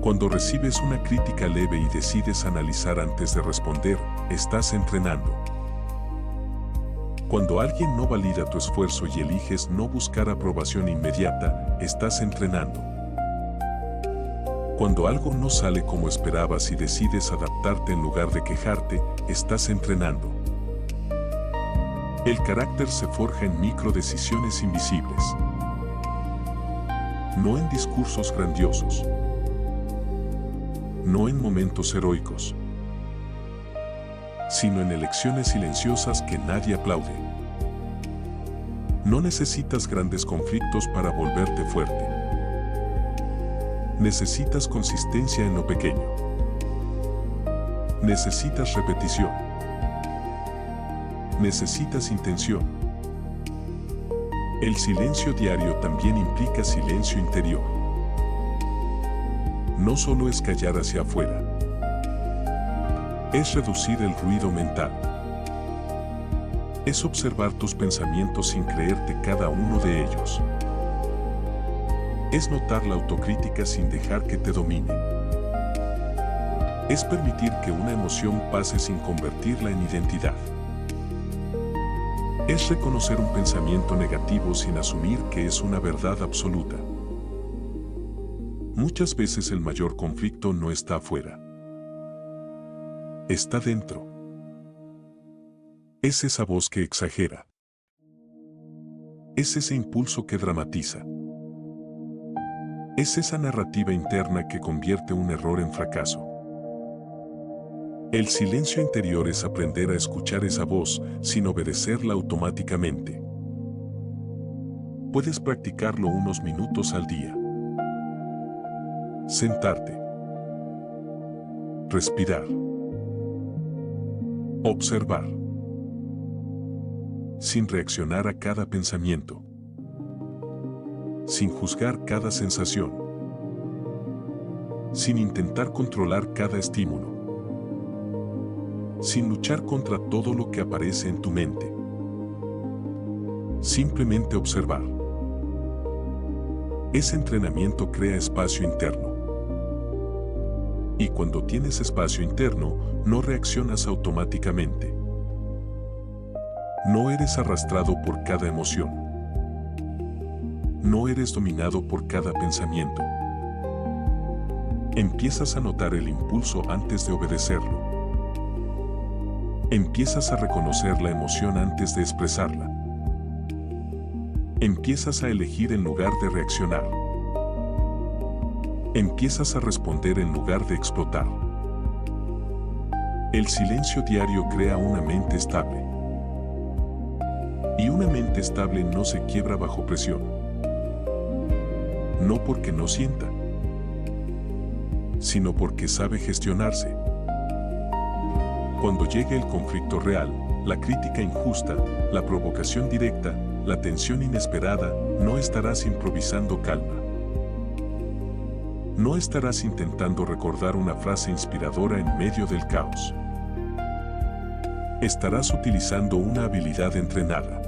Cuando recibes una crítica leve y decides analizar antes de responder, estás entrenando. Cuando alguien no valida tu esfuerzo y eliges no buscar aprobación inmediata, estás entrenando. Cuando algo no sale como esperabas y decides adaptarte en lugar de quejarte, estás entrenando. El carácter se forja en microdecisiones invisibles, no en discursos grandiosos, no en momentos heroicos, sino en elecciones silenciosas que nadie aplaude. No necesitas grandes conflictos para volverte fuerte. Necesitas consistencia en lo pequeño. Necesitas repetición. Necesitas intención. El silencio diario también implica silencio interior. No solo es callar hacia afuera. Es reducir el ruido mental. Es observar tus pensamientos sin creerte cada uno de ellos. Es notar la autocrítica sin dejar que te domine. Es permitir que una emoción pase sin convertirla en identidad. Es reconocer un pensamiento negativo sin asumir que es una verdad absoluta. Muchas veces el mayor conflicto no está afuera. Está dentro. Es esa voz que exagera. Es ese impulso que dramatiza. Es esa narrativa interna que convierte un error en fracaso. El silencio interior es aprender a escuchar esa voz sin obedecerla automáticamente. Puedes practicarlo unos minutos al día. Sentarte. Respirar. Observar. Sin reaccionar a cada pensamiento. Sin juzgar cada sensación. Sin intentar controlar cada estímulo. Sin luchar contra todo lo que aparece en tu mente. Simplemente observar. Ese entrenamiento crea espacio interno. Y cuando tienes espacio interno, no reaccionas automáticamente. No eres arrastrado por cada emoción. No eres dominado por cada pensamiento. Empiezas a notar el impulso antes de obedecerlo. Empiezas a reconocer la emoción antes de expresarla. Empiezas a elegir en lugar de reaccionar. Empiezas a responder en lugar de explotar. El silencio diario crea una mente estable. Y una mente estable no se quiebra bajo presión. No porque no sienta, sino porque sabe gestionarse. Cuando llegue el conflicto real, la crítica injusta, la provocación directa, la tensión inesperada, no estarás improvisando calma. No estarás intentando recordar una frase inspiradora en medio del caos. Estarás utilizando una habilidad entrenada.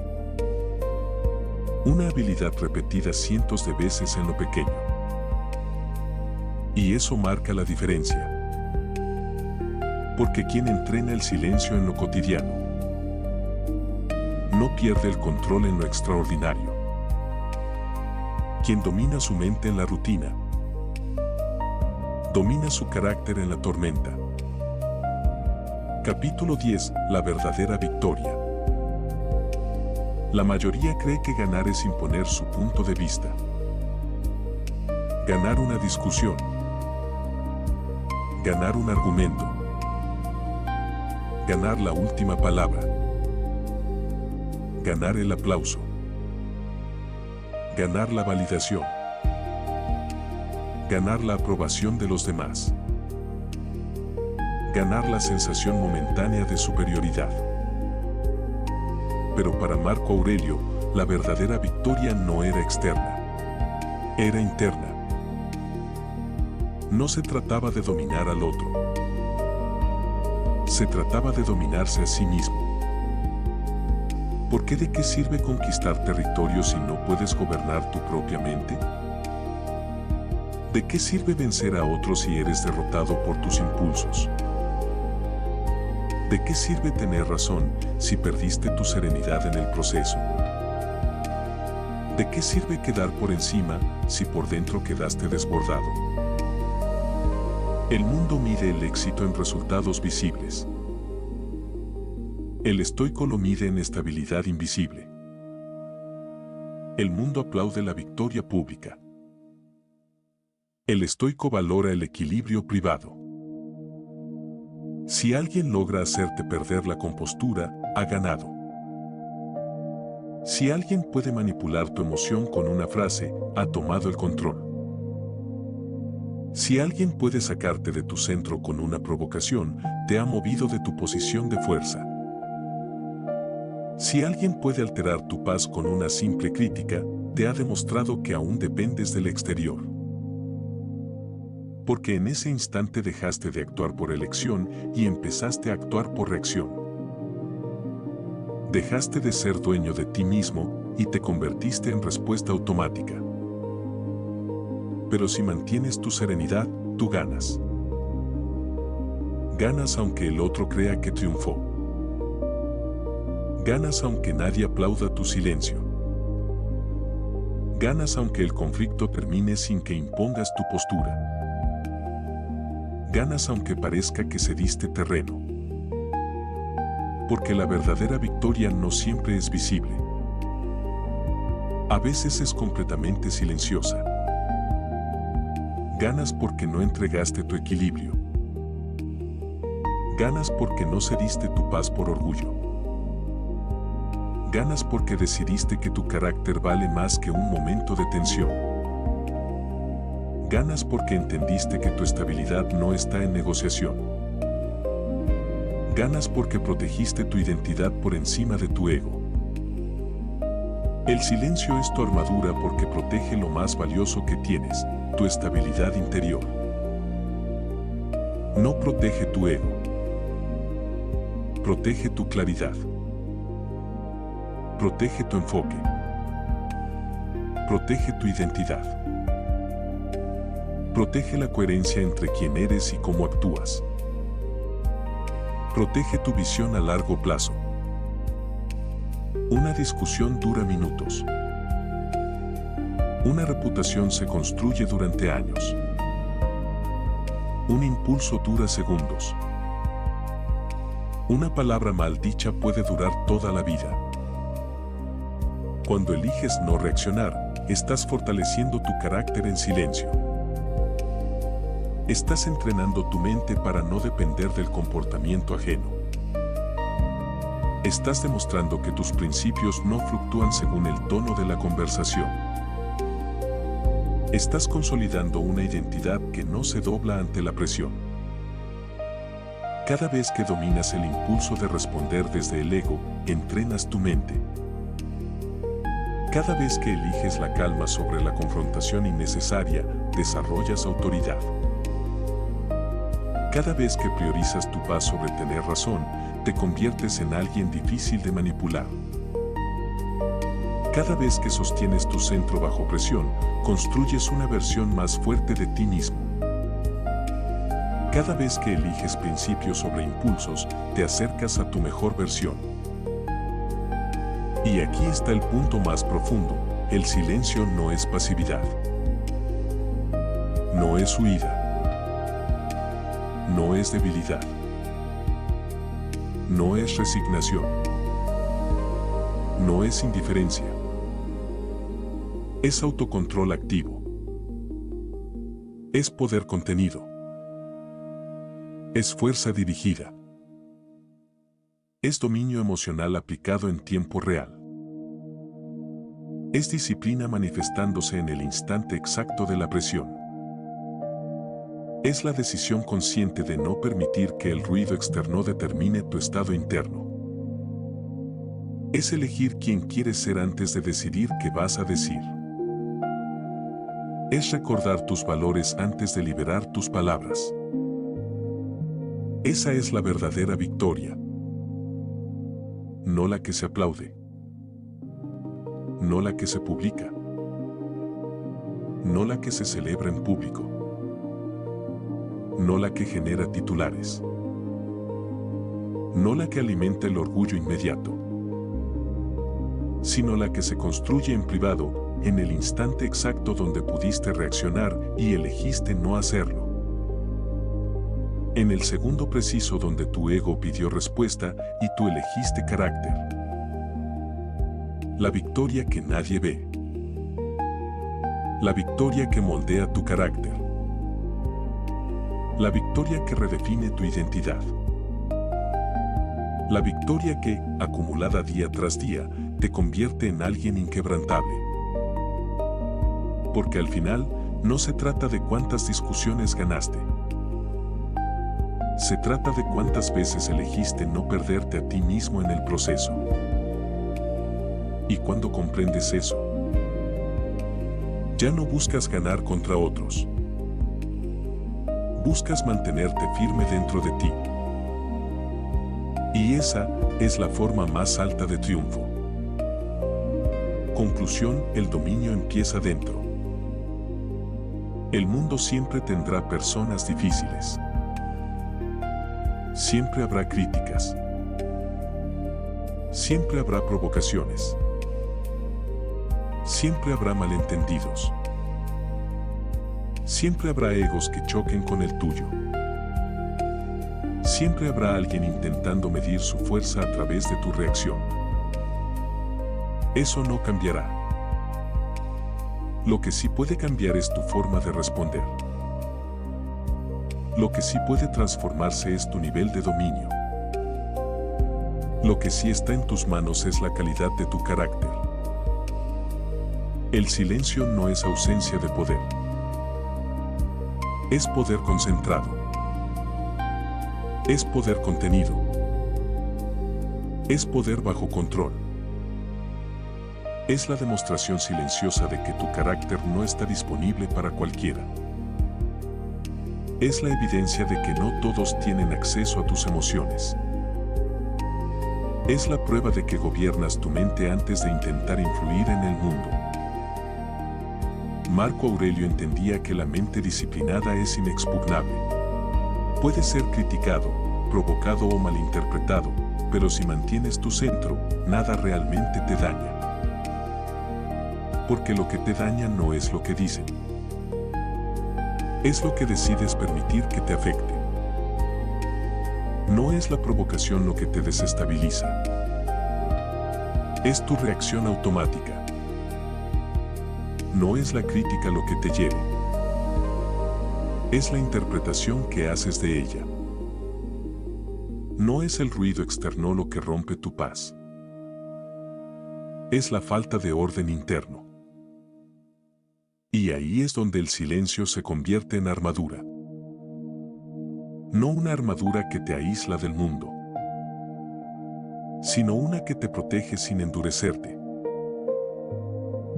Una habilidad repetida cientos de veces en lo pequeño. Y eso marca la diferencia. Porque quien entrena el silencio en lo cotidiano no pierde el control en lo extraordinario. Quien domina su mente en la rutina, domina su carácter en la tormenta. Capítulo 10. La verdadera victoria. La mayoría cree que ganar es imponer su punto de vista. Ganar una discusión. Ganar un argumento. Ganar la última palabra. Ganar el aplauso. Ganar la validación. Ganar la aprobación de los demás. Ganar la sensación momentánea de superioridad. Pero para Marco Aurelio, la verdadera victoria no era externa. Era interna. No se trataba de dominar al otro. Se trataba de dominarse a sí mismo. ¿Por qué de qué sirve conquistar territorios si no puedes gobernar tu propia mente? ¿De qué sirve vencer a otros si eres derrotado por tus impulsos? ¿De qué sirve tener razón si perdiste tu serenidad en el proceso? ¿De qué sirve quedar por encima si por dentro quedaste desbordado? El mundo mide el éxito en resultados visibles. El estoico lo mide en estabilidad invisible. El mundo aplaude la victoria pública. El estoico valora el equilibrio privado. Si alguien logra hacerte perder la compostura, ha ganado. Si alguien puede manipular tu emoción con una frase, ha tomado el control. Si alguien puede sacarte de tu centro con una provocación, te ha movido de tu posición de fuerza. Si alguien puede alterar tu paz con una simple crítica, te ha demostrado que aún dependes del exterior. Porque en ese instante dejaste de actuar por elección y empezaste a actuar por reacción. Dejaste de ser dueño de ti mismo y te convertiste en respuesta automática. Pero si mantienes tu serenidad, tú ganas. Ganas aunque el otro crea que triunfó. Ganas aunque nadie aplauda tu silencio. Ganas aunque el conflicto termine sin que impongas tu postura. Ganas aunque parezca que cediste terreno. Porque la verdadera victoria no siempre es visible. A veces es completamente silenciosa. Ganas porque no entregaste tu equilibrio. Ganas porque no cediste tu paz por orgullo. Ganas porque decidiste que tu carácter vale más que un momento de tensión. Ganas porque entendiste que tu estabilidad no está en negociación. Ganas porque protegiste tu identidad por encima de tu ego. El silencio es tu armadura porque protege lo más valioso que tienes, tu estabilidad interior. No protege tu ego. Protege tu claridad. Protege tu enfoque. Protege tu identidad. Protege la coherencia entre quién eres y cómo actúas. Protege tu visión a largo plazo. Una discusión dura minutos. Una reputación se construye durante años. Un impulso dura segundos. Una palabra maldicha puede durar toda la vida. Cuando eliges no reaccionar, estás fortaleciendo tu carácter en silencio. Estás entrenando tu mente para no depender del comportamiento ajeno. Estás demostrando que tus principios no fluctúan según el tono de la conversación. Estás consolidando una identidad que no se dobla ante la presión. Cada vez que dominas el impulso de responder desde el ego, entrenas tu mente. Cada vez que eliges la calma sobre la confrontación innecesaria, desarrollas autoridad. Cada vez que priorizas tu paz sobre tener razón, te conviertes en alguien difícil de manipular. Cada vez que sostienes tu centro bajo presión, construyes una versión más fuerte de ti mismo. Cada vez que eliges principios sobre impulsos, te acercas a tu mejor versión. Y aquí está el punto más profundo: el silencio no es pasividad. No es huida. No es debilidad. No es resignación. No es indiferencia. Es autocontrol activo. Es poder contenido. Es fuerza dirigida. Es dominio emocional aplicado en tiempo real. Es disciplina manifestándose en el instante exacto de la presión. Es la decisión consciente de no permitir que el ruido externo determine tu estado interno. Es elegir quién quieres ser antes de decidir qué vas a decir. Es recordar tus valores antes de liberar tus palabras. Esa es la verdadera victoria. No la que se aplaude. No la que se publica. No la que se celebra en público. No la que genera titulares. No la que alimenta el orgullo inmediato. Sino la que se construye en privado, en el instante exacto donde pudiste reaccionar y elegiste no hacerlo. En el segundo preciso donde tu ego pidió respuesta y tú elegiste carácter. La victoria que nadie ve. La victoria que moldea tu carácter. La victoria que redefine tu identidad. La victoria que, acumulada día tras día, te convierte en alguien inquebrantable. Porque al final, no se trata de cuántas discusiones ganaste. Se trata de cuántas veces elegiste no perderte a ti mismo en el proceso. Y cuando comprendes eso, ya no buscas ganar contra otros. Buscas mantenerte firme dentro de ti. Y esa es la forma más alta de triunfo. Conclusión: el dominio empieza dentro. El mundo siempre tendrá personas difíciles. Siempre habrá críticas. Siempre habrá provocaciones. Siempre habrá malentendidos. Siempre habrá egos que choquen con el tuyo. Siempre habrá alguien intentando medir su fuerza a través de tu reacción. Eso no cambiará. Lo que sí puede cambiar es tu forma de responder. Lo que sí puede transformarse es tu nivel de dominio. Lo que sí está en tus manos es la calidad de tu carácter. El silencio no es ausencia de poder. Es poder concentrado. Es poder contenido. Es poder bajo control. Es la demostración silenciosa de que tu carácter no está disponible para cualquiera. Es la evidencia de que no todos tienen acceso a tus emociones. Es la prueba de que gobiernas tu mente antes de intentar influir en el mundo. Marco Aurelio entendía que la mente disciplinada es inexpugnable. Puede ser criticado, provocado o malinterpretado, pero si mantienes tu centro, nada realmente te daña. Porque lo que te daña no es lo que dicen. Es lo que decides permitir que te afecte. No es la provocación lo que te desestabiliza. Es tu reacción automática. No es la crítica lo que te hiere. Es la interpretación que haces de ella. No es el ruido externo lo que rompe tu paz. Es la falta de orden interno. Y ahí es donde el silencio se convierte en armadura. No una armadura que te aísla del mundo, sino una que te protege sin endurecerte.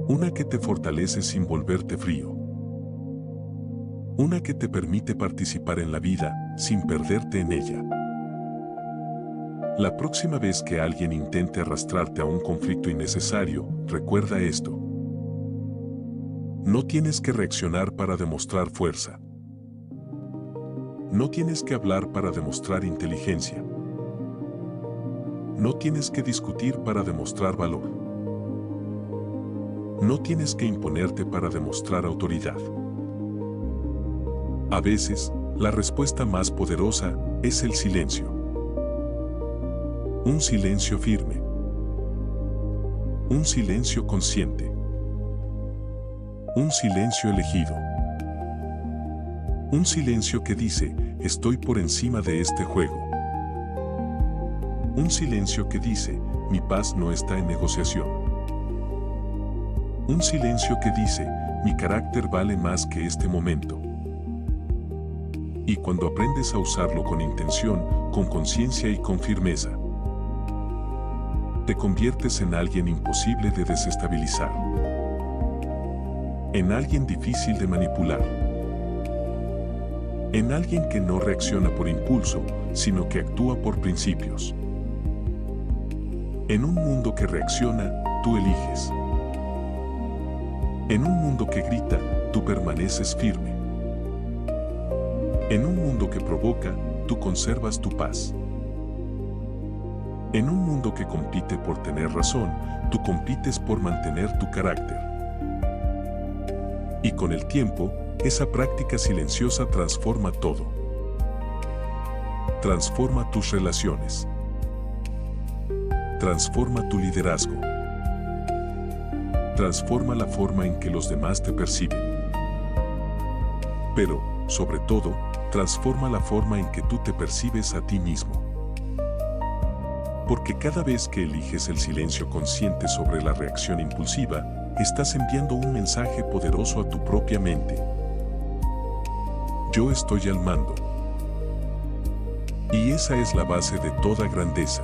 Una que te fortalece sin volverte frío. Una que te permite participar en la vida sin perderte en ella. La próxima vez que alguien intente arrastrarte a un conflicto innecesario, recuerda esto. No tienes que reaccionar para demostrar fuerza. No tienes que hablar para demostrar inteligencia. No tienes que discutir para demostrar valor. No tienes que imponerte para demostrar autoridad. A veces, la respuesta más poderosa es el silencio. Un silencio firme. Un silencio consciente. Un silencio elegido. Un silencio que dice, estoy por encima de este juego. Un silencio que dice, mi paz no está en negociación. Un silencio que dice, mi carácter vale más que este momento. Y cuando aprendes a usarlo con intención, con conciencia y con firmeza, te conviertes en alguien imposible de desestabilizar. En alguien difícil de manipular. En alguien que no reacciona por impulso, sino que actúa por principios. En un mundo que reacciona, tú eliges. En un mundo que grita, tú permaneces firme. En un mundo que provoca, tú conservas tu paz. En un mundo que compite por tener razón, tú compites por mantener tu carácter. Y con el tiempo, esa práctica silenciosa transforma todo. Transforma tus relaciones. Transforma tu liderazgo. Transforma la forma en que los demás te perciben. Pero, sobre todo, transforma la forma en que tú te percibes a ti mismo. Porque cada vez que eliges el silencio consciente sobre la reacción impulsiva, estás enviando un mensaje poderoso a tu propia mente. Yo estoy al mando. Y esa es la base de toda grandeza.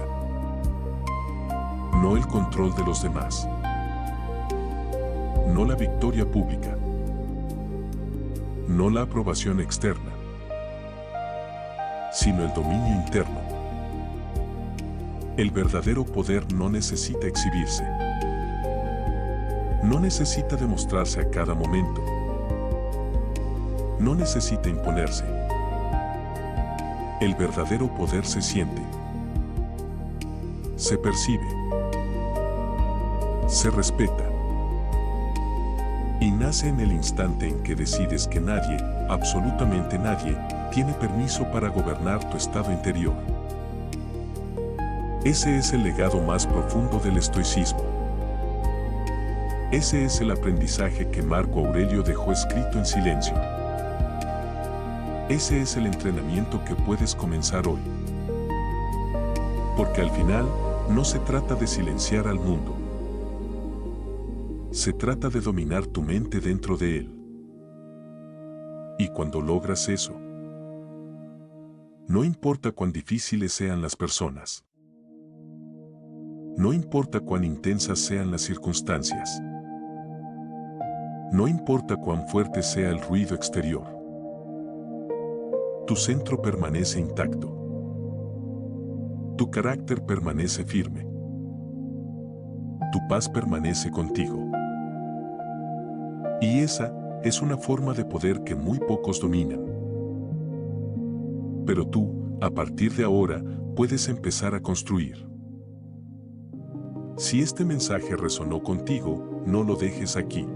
No el control de los demás. No la victoria pública. No la aprobación externa, sino el dominio interno. El verdadero poder no necesita exhibirse. No necesita demostrarse a cada momento. No necesita imponerse. El verdadero poder se siente. Se percibe. Se respeta. Y nace en el instante en que decides que nadie, absolutamente nadie, tiene permiso para gobernar tu estado interior. Ese es el legado más profundo del estoicismo. Ese es el aprendizaje que Marco Aurelio dejó escrito en silencio. Ese es el entrenamiento que puedes comenzar hoy. Porque al final, no se trata de silenciar al mundo. Se trata de dominar tu mente dentro de él. Y cuando logras eso, no importa cuán difíciles sean las personas, no importa cuán intensas sean las circunstancias, no importa cuán fuerte sea el ruido exterior, tu centro permanece intacto, tu carácter permanece firme, tu paz permanece contigo. Y esa es una forma de poder que muy pocos dominan. Pero tú, a partir de ahora, puedes empezar a construir. Si este mensaje resonó contigo, no lo dejes aquí.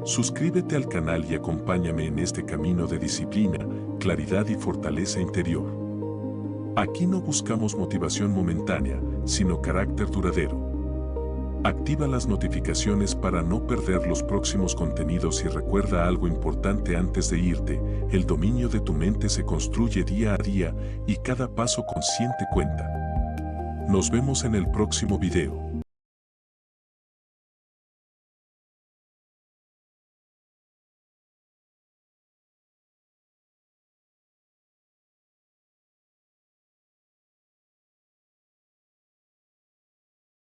Suscríbete al canal y acompáñame en este camino de disciplina, claridad y fortaleza interior. Aquí no buscamos motivación momentánea, sino carácter duradero. Activa las notificaciones para no perder los próximos contenidos y recuerda algo importante antes de irte: el dominio de tu mente se construye día a día y cada paso consciente cuenta. Nos vemos en el próximo video.